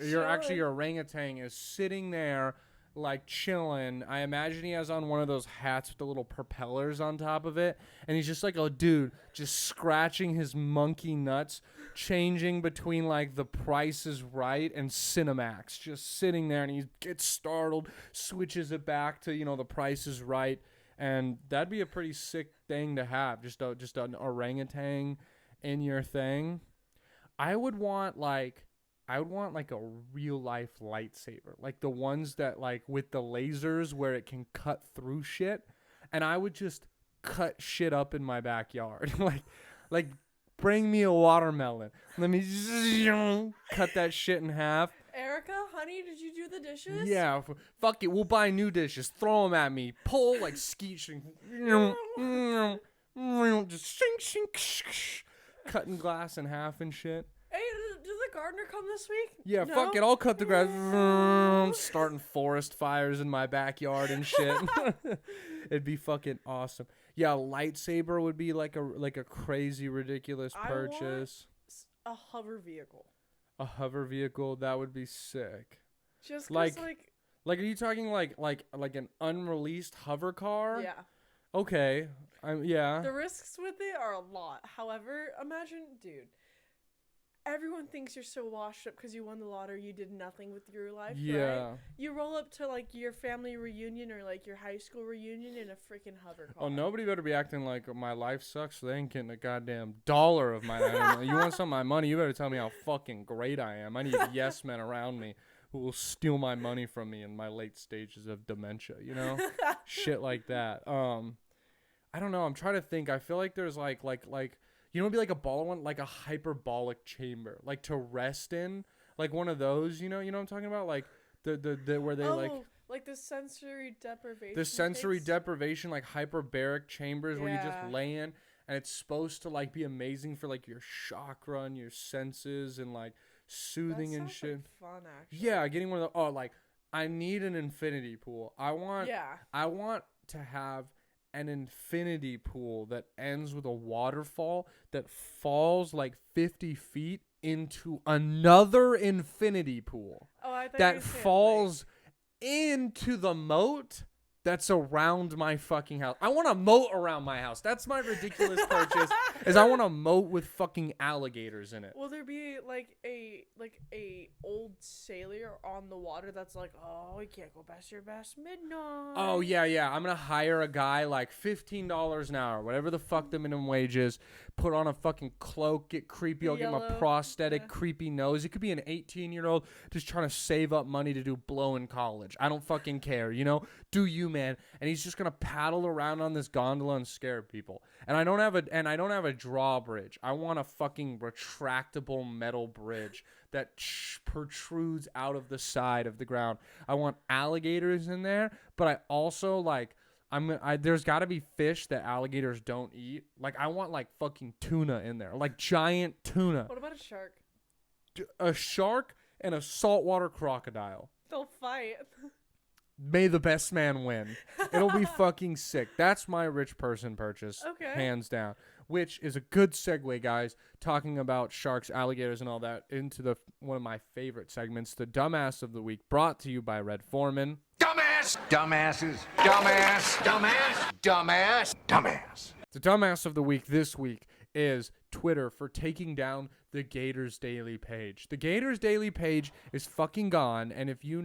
Your orangutan is sitting there like chilling. I imagine he has on one of those hats with the little propellers on top of it, and he's just like a dude just scratching his monkey nuts, changing between like The Price is Right and Cinemax, just sitting there, and he gets startled, switches it back to, you know, The Price is Right. And that'd be a pretty sick thing to have, just an orangutan in your thing. I would want like a real life lightsaber, like the ones that like with the lasers where it can cut through shit, and I would just cut shit up in my backyard, like bring me a watermelon, let me cut that shit in half. Erica, honey, did you do the dishes? Yeah, fuck it. We'll buy new dishes. Throw them at me. Pull like skeet. Just shink. Cutting glass in half and shit. Hey, does the gardener come this week? Yeah, no? Fuck it. I'll cut the grass. Starting forest fires in my backyard and shit. It'd be fucking awesome. Yeah, a lightsaber would be like a crazy, ridiculous purchase. I want a hover vehicle. A hover vehicle, that would be sick. Just like are you talking like an unreleased hover car? Yeah. Okay. Yeah. The risks with it are a lot. However, imagine, dude, everyone thinks you're so washed up because you won the lottery. You did nothing with your life. Yeah. Right? You roll up to like your family reunion or like your high school reunion in a freaking hover car. Oh, nobody better be acting like my life sucks, so they ain't getting a goddamn dollar of my money. You want some of my money, you better tell me how fucking great I am. I need yes men around me who will steal my money from me in my late stages of dementia, you know? Shit like that. I don't know. I'm trying to think. I feel like there's like you know, it'd be like a baller one, like a hyperbolic chamber, like to rest in, like one of those, you know what I'm talking about, like the where they like the sensory deprivation. The sensory deprivation, like hyperbaric chambers where you just lay in, and it's supposed to like be amazing for like your chakra and your senses and like soothing and shit. Like fun, actually. Yeah, getting one of the like I need an infinity pool. I want to have an infinity pool that ends with a waterfall that falls like 50 feet into another infinity pool that falls into the moat that's around my fucking house. I want a moat around my house. That's my ridiculous purchase. Is I want a moat with fucking alligators in it. Will there be like a old sailor on the water that's like, oh, you can't go past midnight? Oh yeah. I'm gonna hire a guy like $15 an hour, whatever the fuck the minimum wage is. Put on a fucking cloak, get creepy. I'll get him a prosthetic, creepy nose. It could be an 18-year-old just trying to save up money to do blow in college. I don't fucking care, you know. Do you, man? And he's just gonna paddle around on this gondola and scare people. And I don't have a drawbridge. I want a fucking retractable metal bridge that protrudes out of the side of the ground. I want alligators in there, but I also like there's got to be fish that alligators don't eat. Like I want like fucking tuna in there, like giant tuna. What about a shark? A shark and a saltwater crocodile. They'll fight. May the best man win. It'll be fucking sick. That's my rich person purchase. Okay. Hands down. Which is a good segue, guys, talking about sharks, alligators, and all that into one of my favorite segments, the Dumbass of the Week, brought to you by Red Foreman. Dumbass! Dumbasses! Dumbass! Dumbass! Dumbass! Dumbass! The Dumbass of the Week this week is Twitter for taking down the the Gators Daily page. The Gators Daily page is fucking gone. And if you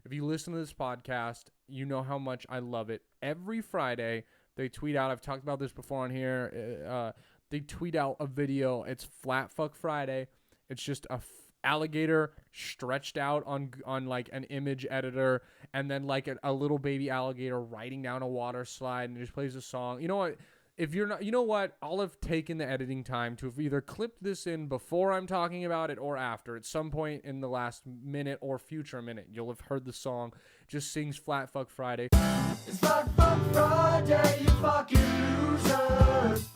listen to this podcast, you know how much I love it. Every Friday, they tweet out. I've talked about this before on here. They tweet out a video. It's Flat Fuck Friday. It's just a alligator stretched out on like an image editor, and then like a little baby alligator riding down a water slide, and it just plays a song. You know what? If you're not, you know what? I'll have taken the editing time to have either clipped this in before I'm talking about it or after. At some point in the last minute or future minute, you'll have heard the song. Just sings Flat Fuck Friday. It's Flat Fuck Friday, you fucking losers.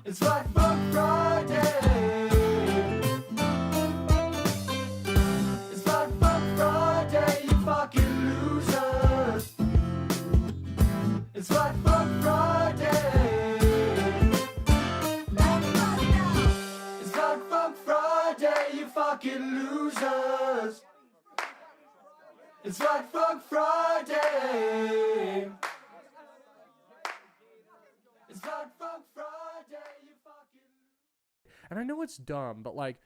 It's Flat Fuck Friday. It's Flat Fuck Friday, you fucking losers. It's Flat Fuck Friday. It's Flat Fuck Friday, you fucking losers. It's Flat Fuck Friday. It's Flat Fuck Friday, you fucking. And I know it's dumb, but like,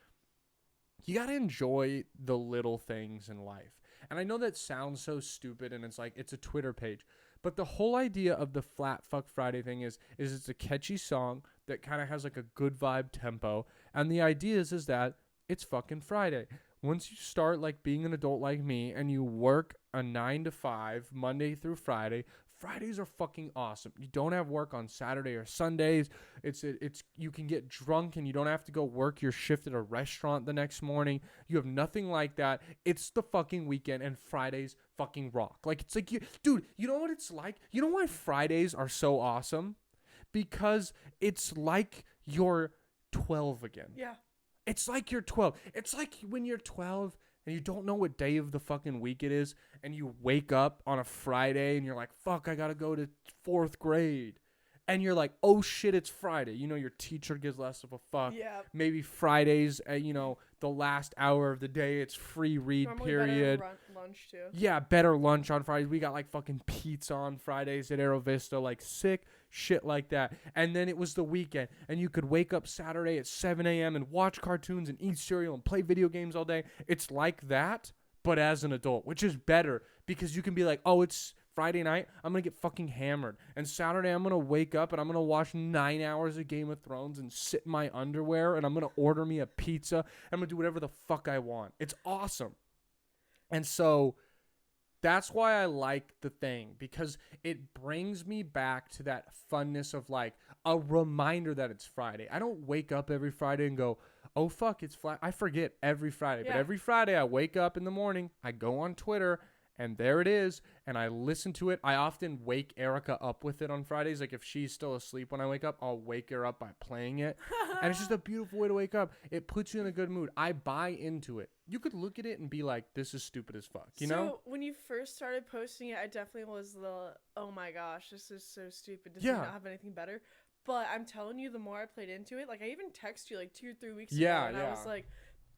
you gotta enjoy the little things in life. And I know that sounds so stupid, and it's like, it's a Twitter page. But the whole idea of the Flat Fuck Friday thing is it's a catchy song that kind of has like a good vibe tempo. And the idea is that it's fucking Friday. Once you start like being an adult like me and you work a 9 to 5 Monday through Friday, Fridays are fucking awesome. You don't have work on Saturday or Sundays. It's you can get drunk and you don't have to go work your shift at a restaurant the next morning. You have nothing like that. It's the fucking weekend, and Fridays fucking rock. Like, it's like, dude, you know what it's like? You know why Fridays are so awesome? Because it's like you're 12 again. Yeah. It's like you're 12. It's like when you're 12 and you don't know what day of the fucking week it is, and you wake up on a Friday and you're like, fuck, I gotta go to 4th grade. And you're like, oh shit, it's Friday. You know, your teacher gives less of a fuck. Yeah. Maybe Fridays, the last hour of the day, it's free read Normally period. better lunch too. Yeah, better lunch on Fridays. We got like fucking pizza on Fridays at Aero Vista, like sick shit like that. And then it was the weekend, and you could wake up Saturday at 7 a.m. and watch cartoons and eat cereal and play video games all day. It's like that, but as an adult, which is better because you can be like, oh, it's Friday night, I'm going to get fucking hammered. And Saturday, I'm going to wake up and I'm going to watch 9 hours of Game of Thrones and sit in my underwear, and I'm going to order me a pizza. And I'm going to do whatever the fuck I want. It's awesome. And so that's why I like the thing, because it brings me back to that funness of like a reminder that it's Friday. I don't wake up every Friday and go, oh, fuck, it's flat. I forget every Friday. Yeah. But every Friday I wake up in the morning, I go on Twitter, and there it is, and I listen to it. I often wake Erica up with it on Fridays. Like, if she's still asleep when I wake up, I'll wake her up by playing it. And it's just a beautiful way to wake up. It puts you in a good mood. I buy into it. You could look at it and be like, this is stupid as fuck, you know? So, when you first started posting it, I definitely was oh my gosh, this is so stupid. Does he not have anything better? But I'm telling you, the more I played into it, like, I even texted you like 2 or 3 weeks ago, and I was like,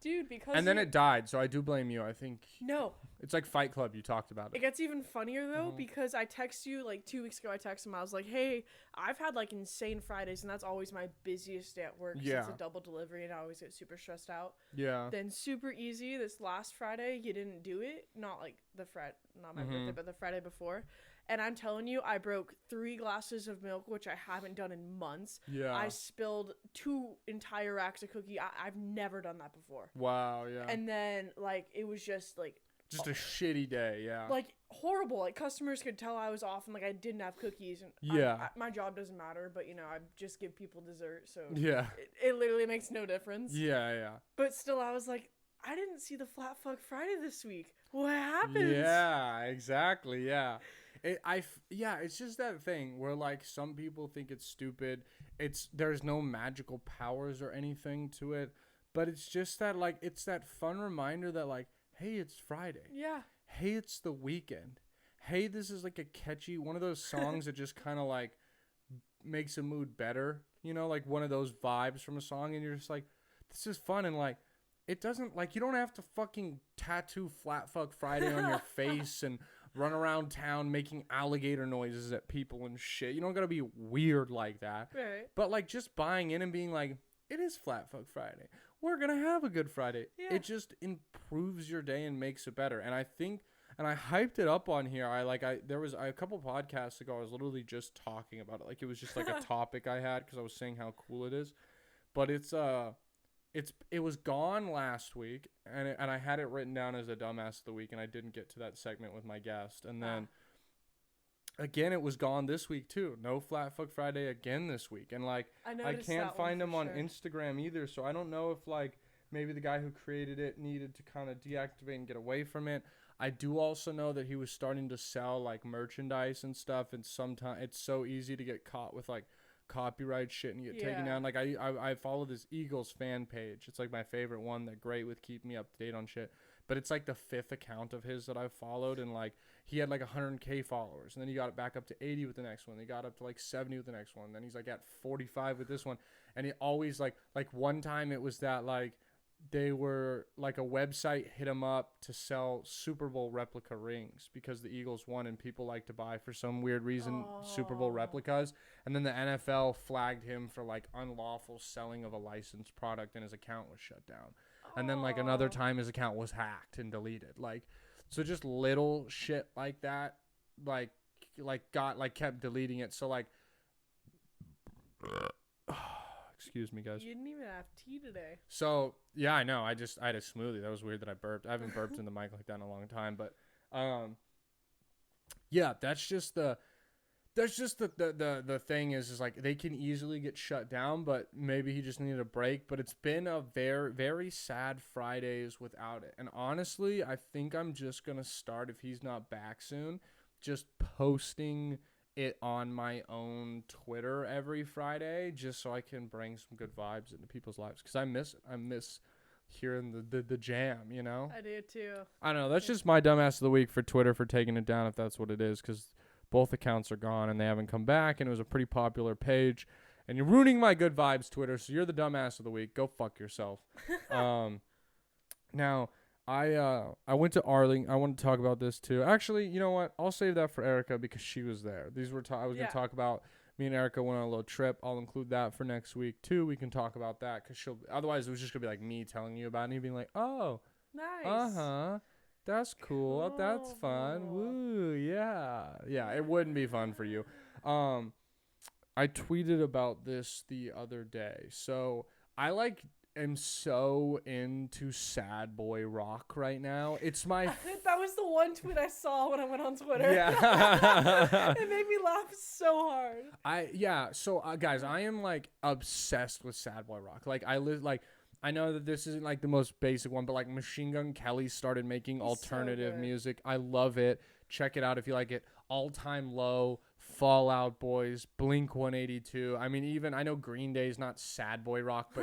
dude, because and then it died, so I do blame you. I think it's like Fight Club. You talked about it. It gets even funnier though, because I text you like 2 weeks ago. I texted him. I was like, hey, I've had like insane Fridays, and that's always my busiest day at work. Yeah, it's a double delivery, and I always get super stressed out. Yeah. Then super easy. This last Friday, you didn't do it. Not like not my birthday, but the Friday before. And I'm telling you, I broke 3 glasses of milk, which I haven't done in months. Yeah. I spilled 2 entire racks of cookie. I've never done that before. Wow, yeah. And then, like, it was just, like... Just a shitty day, yeah. Like, horrible. Like, customers could tell I was off and, like, I didn't have cookies. And my job doesn't matter, but, you know, I just give people dessert, so... Yeah. It literally makes no difference. Yeah, yeah. But still, I was like, I didn't see the Flat Fuck Friday this week. What happened? Yeah, exactly, yeah. It's just that thing where like some people think it's stupid. There's no magical powers or anything to it, but it's just that like it's that fun reminder that like, hey, it's Friday. Yeah. Hey, it's the weekend. Hey, this is like a catchy one of those songs that just kind of like makes a mood better. You know, like one of those vibes from a song, and you're just like, this is fun, and like it doesn't like you don't have to fucking tattoo Flat Fuck Friday on your face and run around town making alligator noises at people and shit. You don't gotta be weird like that. Right. But like just buying in and being like, it is Flat Fuck Friday. We're going to have a good Friday. Yeah. It just improves your day and makes it better. And I think, and I hyped it up on here. There was a couple podcasts ago, I was literally just talking about it. Like, it was just like a topic I had because I was saying how cool it is. But it was gone last week, and I had it written down as a dumbass of the week, and I didn't get to that segment with my guest. And then again, it was gone this week too. No Flat Fuck Friday again this week. And like, I can't find him on Instagram either. So I don't know if like maybe the guy who created it needed to kind of deactivate and get away from it. I do also know that he was starting to sell like merchandise and stuff. And sometimes it's so easy to get caught with like copyright shit and get taken down. Like I follow this Eagles fan page. It's like my favorite one. They're great with keeping me up to date on shit. But it's like the 5th account of his that I've followed, and like he had like 100K followers, and then he got it back up to 80 with the next one. He got up to like 70 with the next one. Then he's like at 45 with this one, and it always like one time it was that like they were like a website hit him up to sell Super Bowl replica rings because the Eagles won and people like to buy for some weird reason Super Bowl replicas, and then the NFL flagged him for like unlawful selling of a licensed product, and his account was shut down. And then like another time his account was hacked and deleted. Like, so just little shit like that, like kept deleting it. So like, excuse me, guys. You didn't even have tea today. So yeah, I know. I had a smoothie. That was weird that I burped. I haven't burped in the mic like that in a long time. But yeah, that's just the thing is like they can easily get shut down, but maybe he just needed a break. But it's been a very, very sad Fridays without it. And honestly, I think I'm just going to start, if he's not back soon, just posting it on my own Twitter every Friday, just so I can bring some good vibes into people's lives. Because I miss it. I miss hearing the jam, you know? I do too. I don't know. That's just my dumbass of the week for Twitter for taking it down, if that's what it is. Because both accounts are gone and they haven't come back, and it was a pretty popular page, and you're ruining my good vibes, Twitter. So you're the dumbass of the week. Go fuck yourself. Now I went to Arlington. I want to talk about this too. Actually, you know what? I'll save that for Erica because she was there. I was gonna talk about me and Erica went on a little trip. I'll include that for next week too. We can talk about that because otherwise it was just gonna be like me telling you about it and you being like, oh, nice. That's cool. That's fun. Woo, yeah. Yeah, it wouldn't be fun for you. I tweeted about this the other day. So I am so into sad boy rock right now. It's my that was the one tweet I saw when I went on Twitter. Yeah. It made me laugh so hard. So guys, I am like obsessed with sad boy rock. Like I know that this isn't like the most basic one, but like Machine Gun Kelly started making alternative music. I love it. Check it out if you like it. All Time Low, Fall Out Boys, Blink 182. I mean, I know Green Day is not sad boy rock,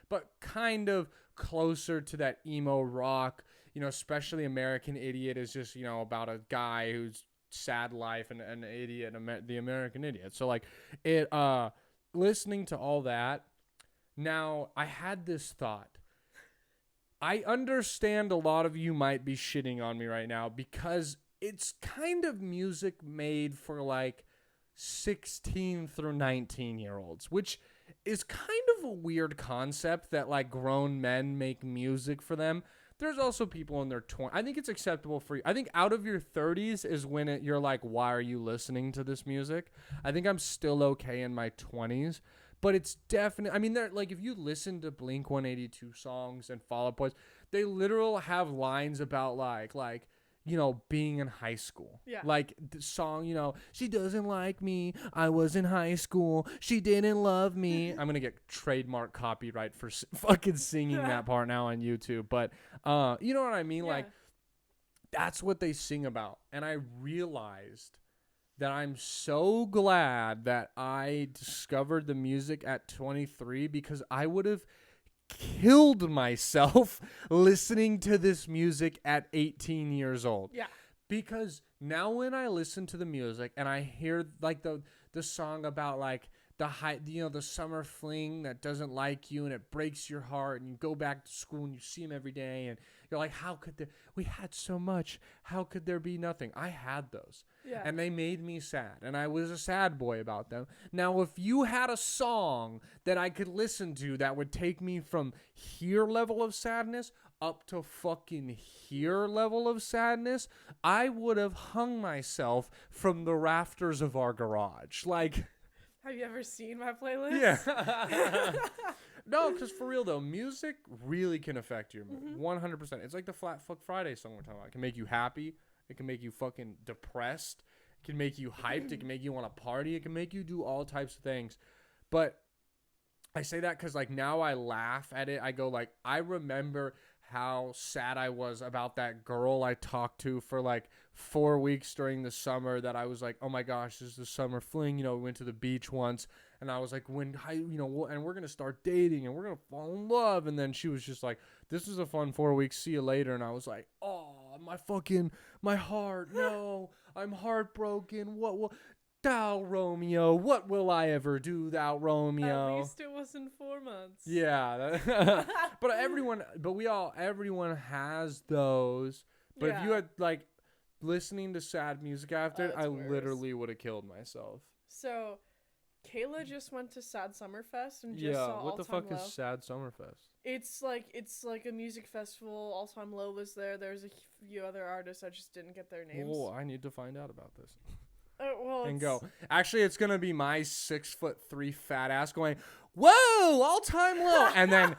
but kind of closer to that emo rock. You know, especially American Idiot is just, you know, about a guy who's sad life and an idiot, the American Idiot. So like listening to all that. Now, I had this thought. I understand a lot of you might be shitting on me right now because it's kind of music made for like 16 through 19-year-olds, which is kind of a weird concept that like grown men make music for them. There's also people in their 20s. I think it's acceptable for you. I think out of your 30s is when you're like, why are you listening to this music? I think I'm still okay in my 20s. But it's definitely, I mean, they're like, if you listen to Blink 182 songs and Fall Out Boys, they literally have lines about like, you know, being in high school. Yeah. Like the song, you know, she doesn't like me. I was in high school. She didn't love me. I'm going to get trademark copyright for fucking singing that part now on YouTube. But, you know what I mean? Yeah. Like, that's what they sing about. And I realized that I'm so glad that I discovered the music at 23 because I would have killed myself listening to this music at 18 years old. Yeah. Because now when I listen to the music and I hear like the song about like the summer fling that doesn't like you and it breaks your heart, and you go back to school and you see him every day and you're like, we had so much, how could there be nothing? I had those. Yeah. And they made me sad, and I was a sad boy about them. Now, if you had a song that I could listen to that would take me from here level of sadness up to fucking here level of sadness, I would have hung myself from the rafters of our garage. Like, have you ever seen my playlist? Yeah. No, because for real though, music really can affect your mood. 100%. It's like the Flat Fuck Friday song we're talking about. It can make you happy. It can make you fucking depressed. It can make you hyped. It can make you want to party. It can make you do all types of things. But I say that because like now I laugh at it. I go like, I remember how sad I was about that girl I talked to for like 4 weeks during the summer, that I was like, oh my gosh, this is the summer fling. We went to the beach once, and I was like, and we're going to start dating and we're going to fall in love. And then she was just like, this is a fun 4 weeks. See you later. And I was like, oh, my heart. No, I'm heartbroken. What thou Romeo, what will I ever do, thou Romeo? At least it wasn't 4 months. Yeah. But everyone has those. But if you had like listening to sad music after it, I literally would have killed myself. So Kayla just went to Sad Summerfest and just saw what the fuck Low. is Sad Summerfest? It's like a music festival. All Time Low was there. There's a few other artists. I just didn't get their names. Oh, I need to find out about this. And go. Actually, it's gonna be my 6'3" fat ass going, whoa, All Time Low, and then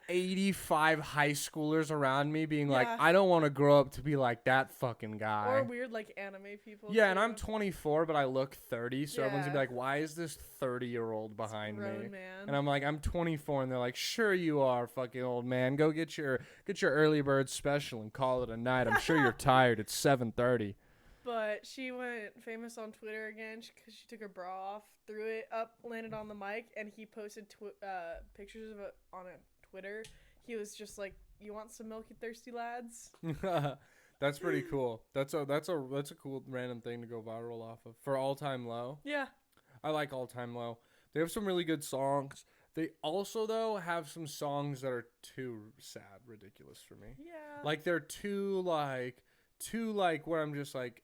85 high schoolers around me being like, I don't want to grow up to be like that fucking guy. Or weird like anime people. Yeah, too. And I'm 24, but I look 30, so everyone's gonna be like, why is this 30-year-old behind me? Man. And I'm like, I'm 24, and they're like, sure you are, fucking old man. Go get your early bird special and call it a night. I'm sure you're tired. It's 7:30. But she went famous on Twitter again because she took her bra off, threw it up, landed on the mic, and he posted pictures of it on Twitter. He was just like, "You want some milky thirsty lads?" That's pretty cool. That's a cool random thing to go viral off of for All Time Low. Yeah, I like All Time Low. They have some really good songs. They also though have some songs that are too sad, ridiculous for me. Yeah, like they're too where I'm just like,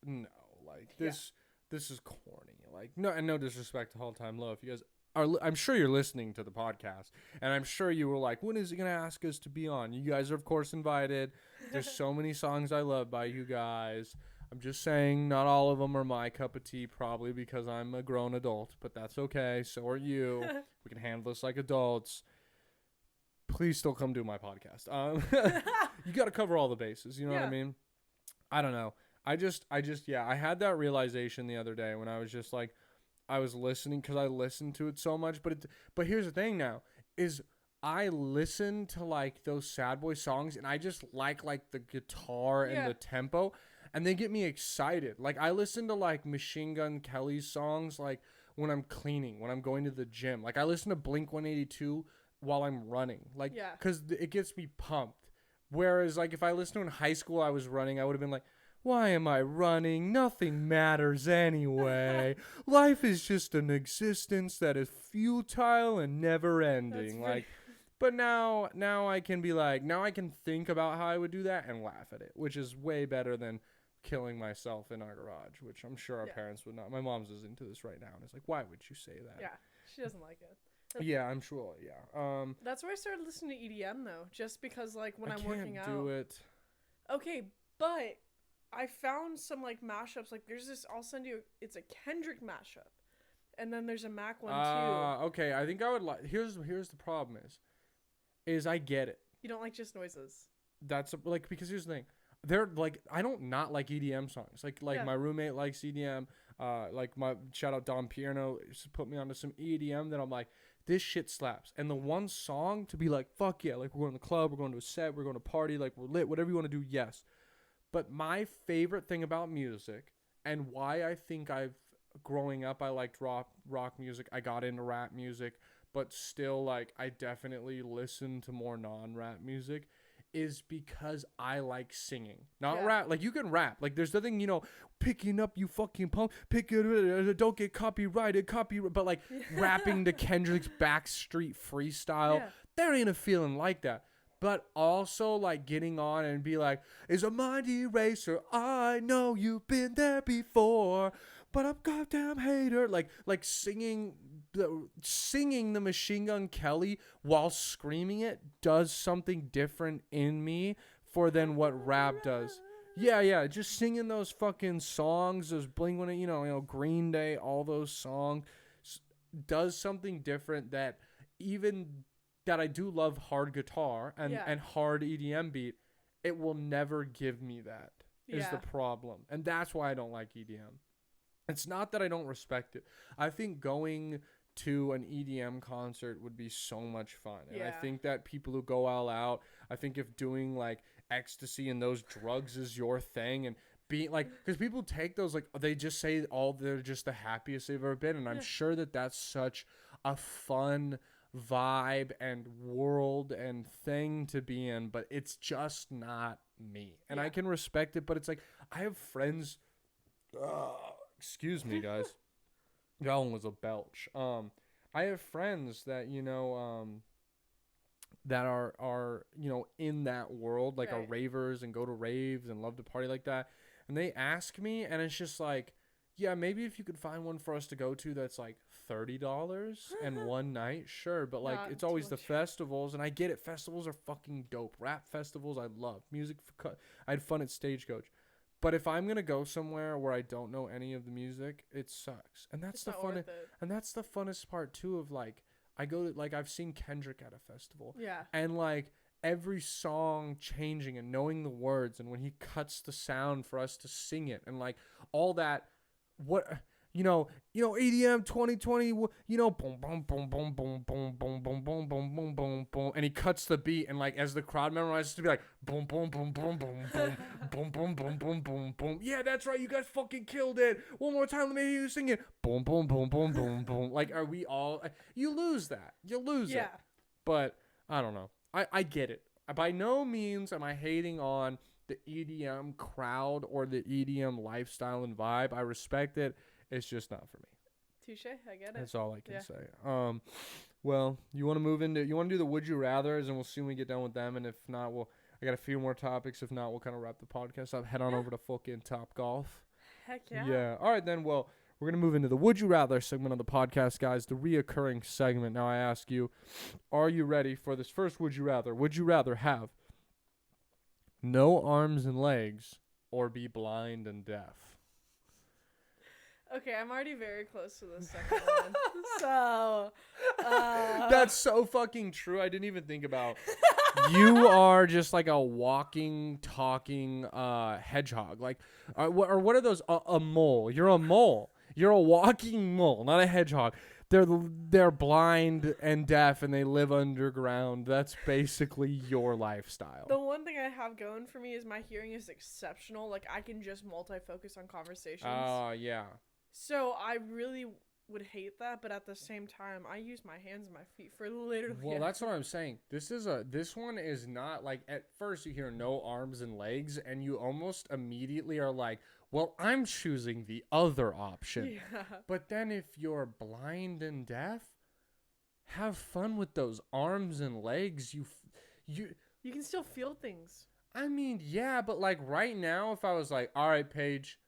no, like this is corny. Like no disrespect to All Time Low. If you guys are, I'm sure you're listening to the podcast, and I'm sure you were like, when is he gonna ask us to be on? You guys are of course invited. There's so many songs I love by you guys. I'm just saying, not all of them are my cup of tea, probably because I'm a grown adult, but that's okay. So are you. We can handle this like adults. Please still come do my podcast. You got to cover all the bases. You know what I mean? I don't know. I had that realization the other day when I was just like, I was listening because I listened to it so much. But here's the thing now is I listen to like those sad boy songs and I just like the guitar and the tempo and they get me excited. Like I listen to like Machine Gun Kelly's songs like when I'm cleaning, when I'm going to the gym. Like I listen to Blink 182 while I'm running. Like because it gets me pumped. Whereas like if I listened to in high school I was running, I would have been like, why am I running? Nothing matters anyway. Life is just an existence that is futile and never ending. Like, but now I can be like, now I can think about how I would do that and laugh at it, which is way better than killing myself in our garage, which I'm sure our parents would not. My mom's listening to this right now and it's like, why would you say that? Yeah, she doesn't like it. Yeah, I'm sure. Yeah. That's where I started listening to EDM though, just because like when I'm working out. I can't do it. Okay, but I found some like mashups. Like there's this. I'll send you. It's a Kendrick mashup, and then there's a Mac one too. Okay. I think I would like. Here's the problem is I get it. You don't like just noises. That's because here's the thing. They're like I don't not like EDM songs. Like my roommate likes EDM. Like my shout out Dom Pierno put me onto some EDM that I'm like, this shit slaps. And the one song to be like, fuck yeah, like we're going to the club, we're going to a set, we're going to party, like we're lit, whatever you want to do, yes. But my favorite thing about music and why I think growing up, I liked rock music. I got into rap music, but still like I definitely listen to more non-rap music is because I like singing, not rap. Like, you can rap. Like, there's nothing, picking up, you fucking punk, pick it, don't get copyrighted, but like rapping to Kendrick's Backstreet Freestyle, there ain't a feeling like that. But also, like, getting on and be like, it's a mind eraser, I know you've been there before, but I'm goddamn hater. Like singing the Machine Gun Kelly while screaming it does something different in me than what rap does. Yeah, just singing those fucking songs, those Blink-182, Green Day, all those songs does something different that I do love hard guitar and hard EDM beat. It will never give me that is the problem. And that's why I don't like EDM. It's not that I don't respect it. I think going to an EDM concert would be so much fun. And I think that people who go all out, I think if doing like ecstasy and those drugs is your thing, and being like, because people take those, like, they just say they're just the happiest they've ever been. And I'm sure that that's such a fun vibe and world and thing to be in, but it's just not me. And I can respect it, but it's like, I have friends, excuse me, guys. That one was a belch. I have friends that, that are in that world, like are ravers and go to raves and love to party like that. And they ask me, and it's just like, yeah, maybe if you could find one for us to go to that's like $30 and one night, sure. But like, it's always the festivals, and I get it. Festivals are fucking dope. Rap festivals, I love. Music, I had fun at Stagecoach. But if I'm gonna go somewhere where I don't know any of the music, it sucks. And that's the fun. And that's the funnest part too. Of like, I go to, like, I've seen Kendrick at a festival. Yeah. And like every song changing and knowing the words, and when he cuts the sound for us to sing it, and like all that. What EDM 2020, boom boom boom boom boom boom boom boom boom boom boom boom boom, and he cuts the beat, and like as the crowd memorizes to be like boom boom boom boom boom boom boom boom boom boom boom boom. Yeah, that's right, you guys fucking killed it. One more time, let me hear you sing it. Boom boom boom boom boom boom. Like, are we all? You lose that. You lose it. But I don't know. I get it. By no means am I hating on the EDM crowd or the EDM lifestyle and vibe. I respect it. It's just not for me. Touche, I get it. That's all I can say. Well, you want to do the would you rathers, and we'll see when we get done with them. And if not, I got a few more topics. If not, we'll kind of wrap the podcast up. Head on over to fucking Top Golf. Heck yeah. Yeah. All right then. Well, we're gonna move into the would you rather segment of the podcast, guys. The reoccurring segment. Now I ask you, are you ready for this first would you rather? Would you rather have no arms and legs or be blind and deaf? Okay, I'm already very close to the second one. So, that's so fucking true. I didn't even think about. You are just like a walking, talking hedgehog. Like, what are those? A mole. You're a mole. You're a walking mole, not a hedgehog. They're blind and deaf, and they live underground. That's basically your lifestyle. The one thing I have going for me is my hearing is exceptional. Like, I can just multi-focus on conversations. Oh, yeah. So I really would hate that, but at the same time, I use my hands and my feet for literally. Well, that's what I'm saying. This one is not like, at first you hear no arms and legs, and you almost immediately are like, well, I'm choosing the other option. Yeah. But then if you're blind and deaf, have fun with those arms and legs. You can still feel things. I mean, yeah, but like right now, if I was like, all right, Paige,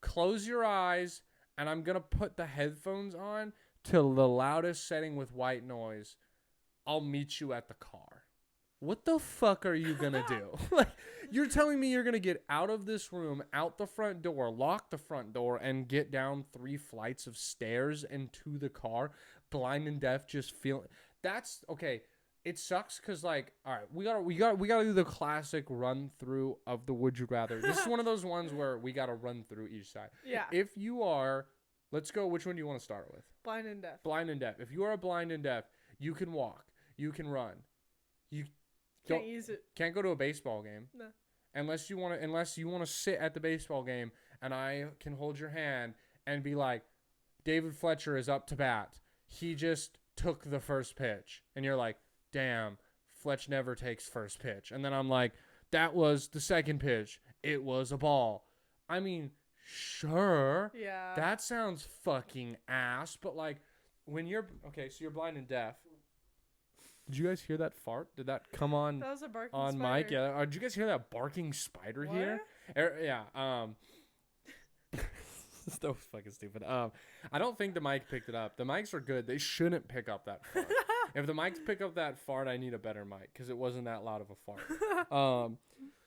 close your eyes, and I'm going to put the headphones on to the loudest setting with white noise, I'll meet you at the car. What the fuck are you going to do? Like, you're telling me you're going to get out of this room, out the front door, lock the front door, and get down 3 flights of stairs into the car, blind and deaf, just feeling. That's okay. It sucks because, like, all right, we gotta do the classic run through of the would you rather. This is one of those ones where we gotta run through each side. Yeah. If you are, let's go. Which one do you want to start with? Blind and deaf. Blind and deaf. If you are blind and deaf, you can walk, you can run, you can't use it. Can't go to a baseball game. No. Unless you want to sit at the baseball game, and I can hold your hand and be like, David Fletcher is up to bat. He just took the first pitch, and you're like, damn, Fletch never takes first pitch. And then I'm like, that was the second pitch. It was a ball. I mean, sure. Yeah. That sounds fucking ass. But like, when you're, okay, so you're blind and deaf. Did you guys hear that fart? Did that come on? That was a barking on spider. mic? Yeah. Did you guys hear that barking spider What? here? Yeah. So fucking stupid. I don't think the mic picked it up. The mics are good. They shouldn't pick up that fart. If the mics pick up that fart, I need a better mic because it wasn't that loud of a fart.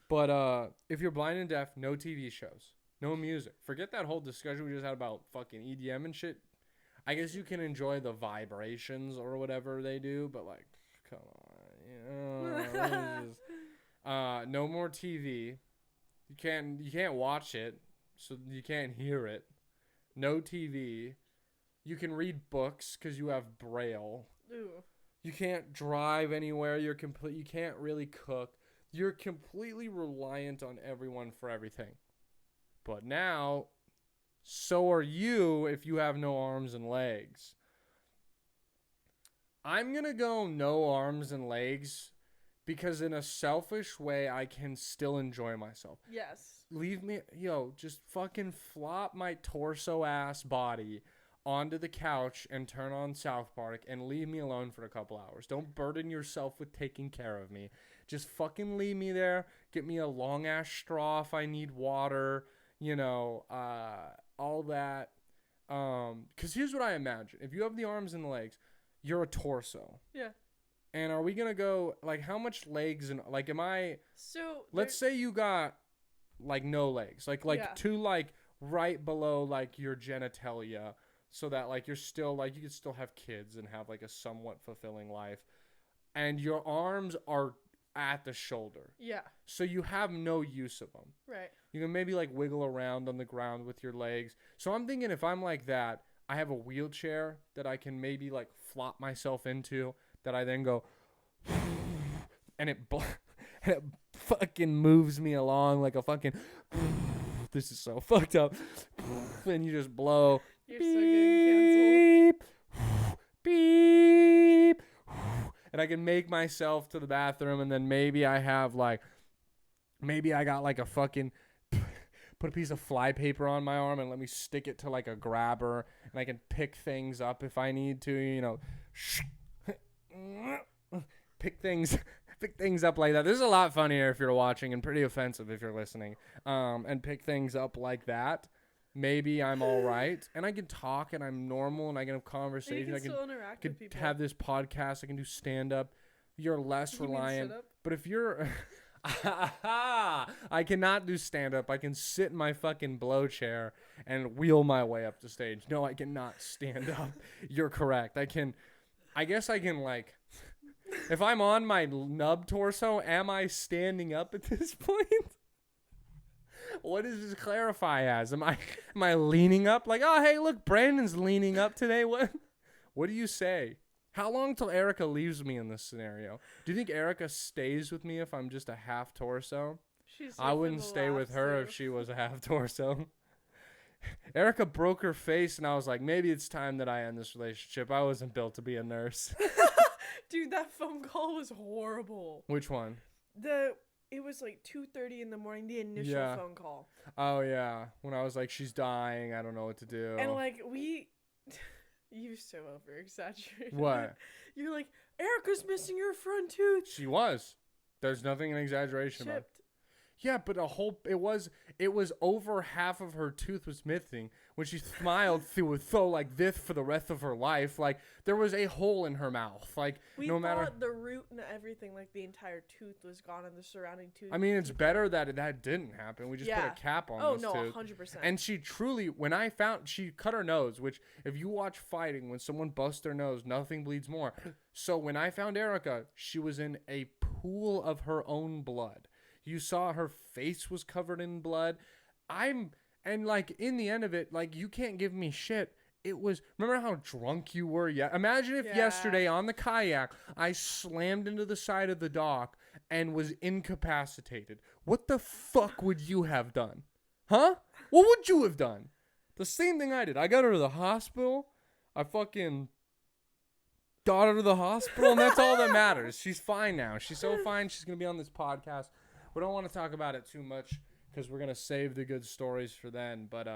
But if you're blind and deaf, no TV shows, no music. Forget that whole discussion we just had about fucking EDM and shit. I guess you can enjoy the vibrations or whatever they do, but like, come on, no more TV. You can't watch it. So you can't hear it. No TV. You can read books because you have Braille. Ooh. You can't drive anywhere. You can't really cook. You're completely reliant on everyone for everything. But now, so are you if you have no arms and legs. I'm going to go no arms and legs because in a selfish way, I can still enjoy myself. Yes. Leave me, just fucking flop my torso ass body onto the couch and turn on South Park and leave me alone for a couple hours. Don't burden yourself with taking care of me. Just fucking leave me there. Get me a long ass straw if I need water, all that. 'Cause here's what I imagine. If you have the arms and the legs, you're a torso. Yeah. And are we going to go, like, how much legs and, like, So. Let's say you got, like, no legs. Like Yeah. two, like, right below, like, your genitalia. So that, like, you're still, like, you could still have kids and have, like, a somewhat fulfilling life. And your arms are at the shoulder. Yeah. So you have no use of them. Right. You can maybe, like, wiggle around on the ground with your legs. So I'm thinking if I'm like that, I have a wheelchair that I can maybe, like, flop myself into. That I then go, and it fucking moves me along like a fucking, this is so fucked up, and you just blow. You're so getting canceled. Beep, and I can make myself to the bathroom, and then maybe I got like a fucking, put a piece of fly paper on my arm and let me stick it to like a grabber, and I can pick things up if I need to, pick things up like that. This is a lot funnier if you're watching and pretty offensive if you're listening. And pick things up like that. Maybe I'm all right, and I can talk, and I'm normal, and I can have conversation. I can still interact with people. Have this podcast. I can do stand up. You're less reliant. But if you're, I cannot do stand up. I can sit in my fucking blow chair and wheel my way up the stage. No, I cannot stand up. You're correct. I guess I can, like, if I'm on my nub torso, am I standing up at this point? What does this clarify as? Am I leaning up? Like, oh, hey, look, Brandon's leaning up today. What do you say? How long till Erica leaves me in this scenario? Do you think Erica stays with me if I'm just a half torso? I wouldn't stay with her if she was a half torso. Erica broke her face, and I was like, maybe it's time that I end this relationship. I wasn't built to be a nurse. Dude, that phone call was horrible. Which one? It was like 2:30 in the morning, the initial phone call. Oh, yeah. When I was like, she's dying. I don't know what to do. And like, you're so over-exaggerated. What? You're like, Erica's missing her front tooth. She was. There's nothing in exaggeration about it. Yeah, but it was over half of her tooth was missing when she smiled through a throw like this for the rest of her life. Like, there was a hole in her mouth. Like, we thought the root and everything, like the entire tooth was gone and the surrounding tooth. I mean, it's better that didn't happen. We just put a cap on this tooth. Oh, no, 100%. And she truly, she cut her nose, which if you watch fighting, when someone busts their nose, nothing bleeds more. So when I found Erica, she was in a pool of her own blood. You saw her face was covered in blood. And like in the end of it, like you can't give me shit. It was, remember how drunk you were? Yeah. Imagine if yesterday on the kayak, I slammed into the side of the dock and was incapacitated. What the fuck would you have done? Huh? What would you have done? The same thing I did. I got her to the hospital. got her to the hospital, and that's all that matters. She's fine now. She's so fine. She's going to be on this podcast. We don't want to talk about it too much because we're going to save the good stories for then. But,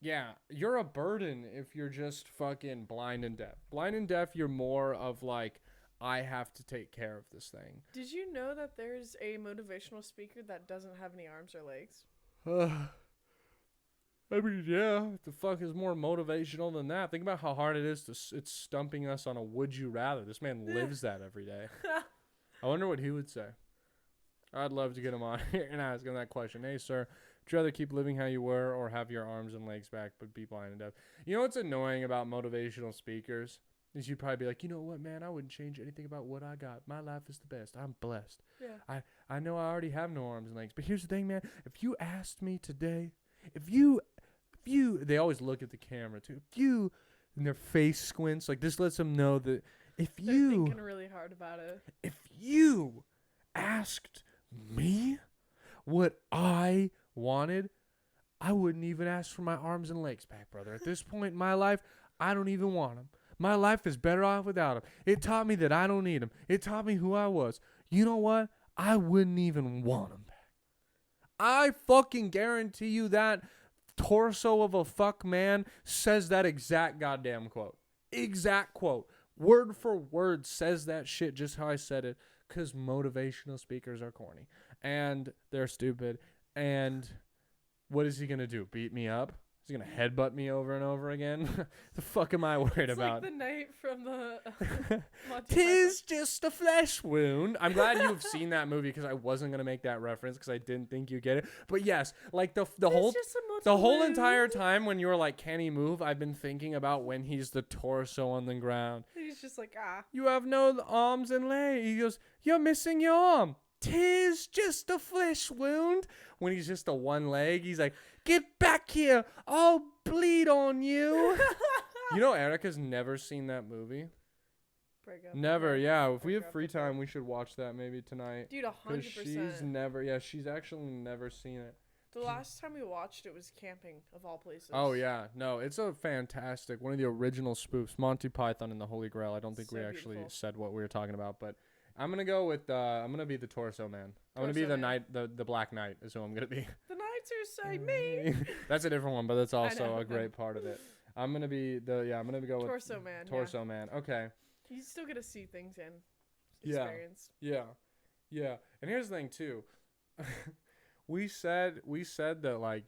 yeah, you're a burden if you're just fucking blind and deaf. Blind and deaf, you're more of like, I have to take care of this thing. Did you know that there's a motivational speaker that doesn't have any arms or legs? I mean, yeah, what the fuck is more motivational than that? Think about how hard it is it's stumping us on a would you rather. This man lives that every day. I wonder what he would say. I'd love to get him on here and ask him that question. Hey, sir, would you rather keep living how you were or have your arms and legs back but be blind and deaf? You know what's annoying about motivational speakers? Is you'd probably be like, you know what, man, I wouldn't change anything about what I got. My life is the best. I'm blessed. Yeah. I know I already have no arms and legs. But here's the thing, man. If you asked me today, if you, they always look at the camera too. If you, and their face squints, like this lets them know that if They're you. thinking really hard about it. If you asked me what I wanted, I wouldn't even ask for my arms and legs back, brother. At this point in my life, I don't even want them. My life is better off without them. It taught me that I don't need them. It taught me who I was. You know what? I wouldn't even want them back. I fucking guarantee you that torso of a fuck man says that exact goddamn quote. Exact quote. Word for word says that shit just how I said it, because motivational speakers are corny. And they're stupid. And what is he going to do? Beat me up? Is he going to headbutt me over and over again? The fuck am I worried about? It's like the knight from the... Tis just a flesh wound. I'm glad you've seen that movie because I wasn't going to make that reference because I didn't think you get it. But yes, like the whole entire time when you were like, can he move? I've been thinking about when he's the torso on the ground. He's just like, ah. You have no arms and legs. He goes, you're missing your arm. 'Tis just a flesh wound. When he's just a one leg, he's like, get back here. I'll bleed on you. You know, Erica's never seen that movie. Never, yeah. If we have free time, we should watch that maybe tonight. Dude, 100%. She's actually never seen it. The last time we watched it was camping, of all places. Oh, yeah. No, it's a fantastic, one of the original spoofs, Monty Python and the Holy Grail. I don't think we actually said what we were talking about, but I'm going to go with, I'm going to be the torso man. I'm going to be the knight, the Black Knight is who I'm going to be. The knights are saying me. That's a different one, but that's also a great part of it. I'm going to be I'm going to go with Torso man. Torso man. Okay. You still get to see things in experience. Yeah. And here's the thing too. we said that like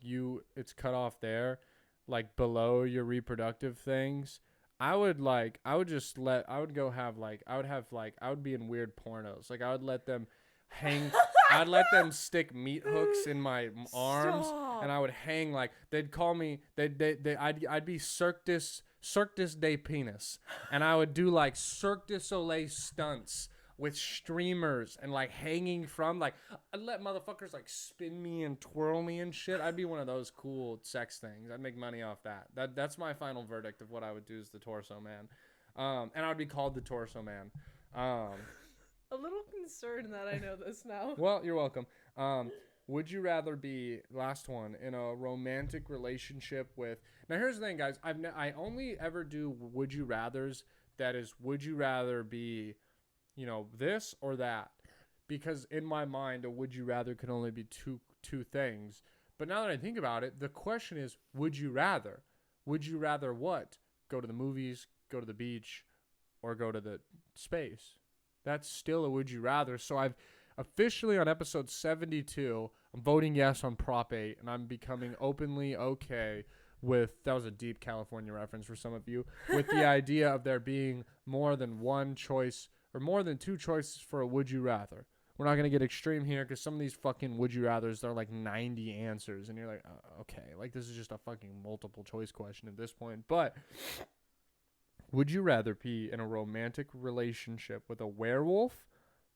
it's cut off there, like below your reproductive things. I would be in weird pornos. Like I would let them hang. I'd let them stick meat hooks in my arms. Stop. And I would hang like they'd call me. I'd be Cirque de Penis, and I would do like Cirque du Soleil stunts with streamers and like hanging from like I'd let motherfuckers like spin me and twirl me and shit. I'd be one of those cool sex things. I'd make money off that. That's my final verdict of what I would do as the torso man. And I'd be called the torso man. A little concerned that I know this now. Well, you're welcome. Would you rather be, last one, in a romantic relationship with... Now, here's the thing, guys. I only ever do would you rathers. That is, would you rather be, this or that? Because in my mind, a would you rather could only be two things. But now that I think about it, the question is, would you rather? Would you rather what? Go to the movies, go to the beach, or go to the space? That's still a would you rather. So I've officially on episode 72, I'm voting yes on Prop 8, and I'm becoming openly okay with, that was a deep California reference for some of you, with the idea of there being more than one choice or more than two choices for a would you rather. We're not going to get extreme here because some of these fucking would you rathers, they're like 90 answers, and you're like, okay, like this is just a fucking multiple choice question at this point. But would you rather be in a romantic relationship with a werewolf,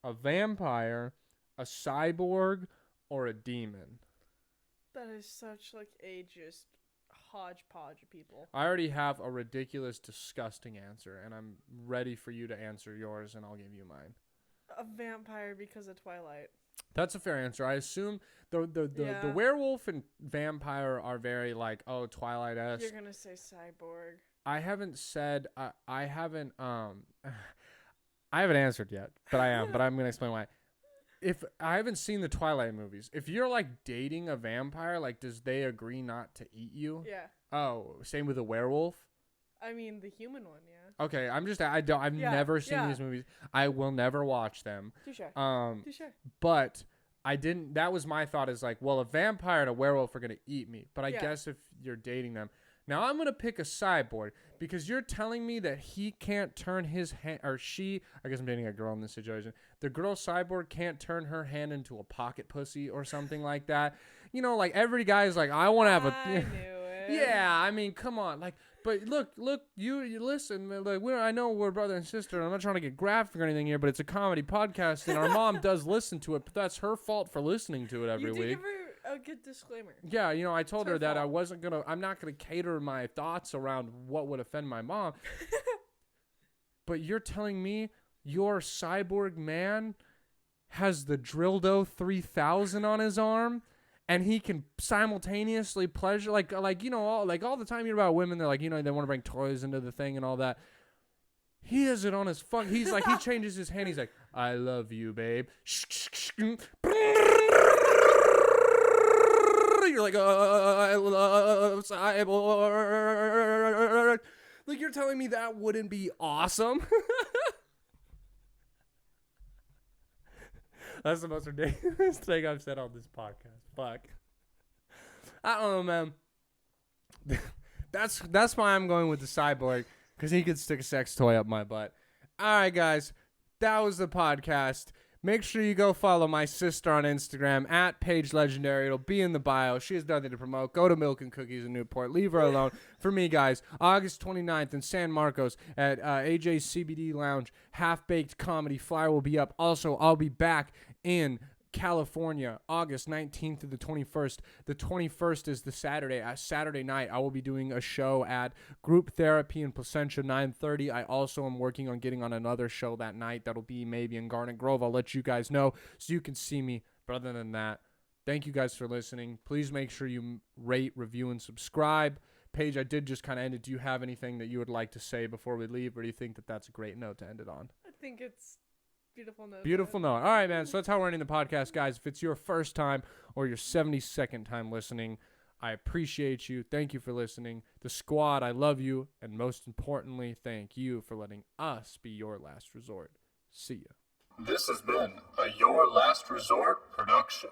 a vampire, a cyborg, or a demon? That is such like a just hodgepodge of people. I already have a ridiculous, disgusting answer, and I'm ready for you to answer yours, and I'll give you mine. A vampire because of Twilight. That's a fair answer. I assume the werewolf and vampire are very like, oh, Twilight-esque. You're gonna say cyborg. I haven't said I haven't I haven't answered yet, but I am. But I'm gonna explain why. If I haven't seen the Twilight movies, if you're like dating a vampire, like does they agree not to eat you? Yeah. Oh, same with a werewolf. I mean, the human one, yeah. Okay, I've never seen these movies. I will never watch them. Touche. Touche. But I didn't. That was my thought. Is like, well, a vampire and a werewolf are gonna eat me. But I guess if you're dating them, now I'm gonna pick a cyborg because you're telling me that he can't turn his hand, or she. I guess I'm dating a girl in this situation. The girl cyborg can't turn her hand into a pocket pussy or something like that. You know, like every guy's like, I want to have a. I knew it. Yeah, I mean, come on, like. But look, you listen. Like, I know we're brother and sister, and I'm not trying to get graphic or anything here, but it's a comedy podcast, and our mom does listen to it, but that's her fault for listening to it every week. You did give her a good disclaimer. Yeah, you know, I told her that I'm not gonna cater my thoughts around what would offend my mom. But you're telling me your cyborg man has the Drildo 3000 on his arm? And he can simultaneously pleasure, like you know, all the time you hear about women, they're like, you know, they want to bring toys into the thing and all that. He has it on his He's like, he changes his hand. He's like, I love you, babe. You're like, I love cyborg. Like, you're telling me that wouldn't be awesome? That's the most ridiculous thing I've said on this podcast. Fuck. I don't know, man. That's why I'm going with the cyborg, because he could stick a sex toy up my butt. All right, guys. That was the podcast. Make sure you go follow my sister on Instagram at Paige Legendary. It'll be in the bio. She has nothing to promote. Go to Milk and Cookies in Newport. Leave her alone. For me, guys, August 29th in San Marcos at AJ's CBD Lounge. Half-Baked Comedy flyer will be up. Also, I'll be back in California, August 19th to the 21st. The 21st is the Saturday. Saturday night, I will be doing a show at Group Therapy in Placentia, 9:30. I also am working on getting on another show that night. That'll be maybe in Garnet Grove. I'll let you guys know so you can see me. But other than that, thank you guys for listening. Please make sure you rate, review, and subscribe. Paige, I did just kind of end it. Do you have anything that you would like to say before we leave, or do you think that that's a great note to end it on? I think it's beautiful note. Beautiful note. All right, man. So that's how we're ending the podcast, guys. If it's your first time or your 72nd time listening, I appreciate you. Thank you for listening. The squad, I love you. And most importantly, thank you for letting us be your last resort. See ya. This has been a Your Last Resort production.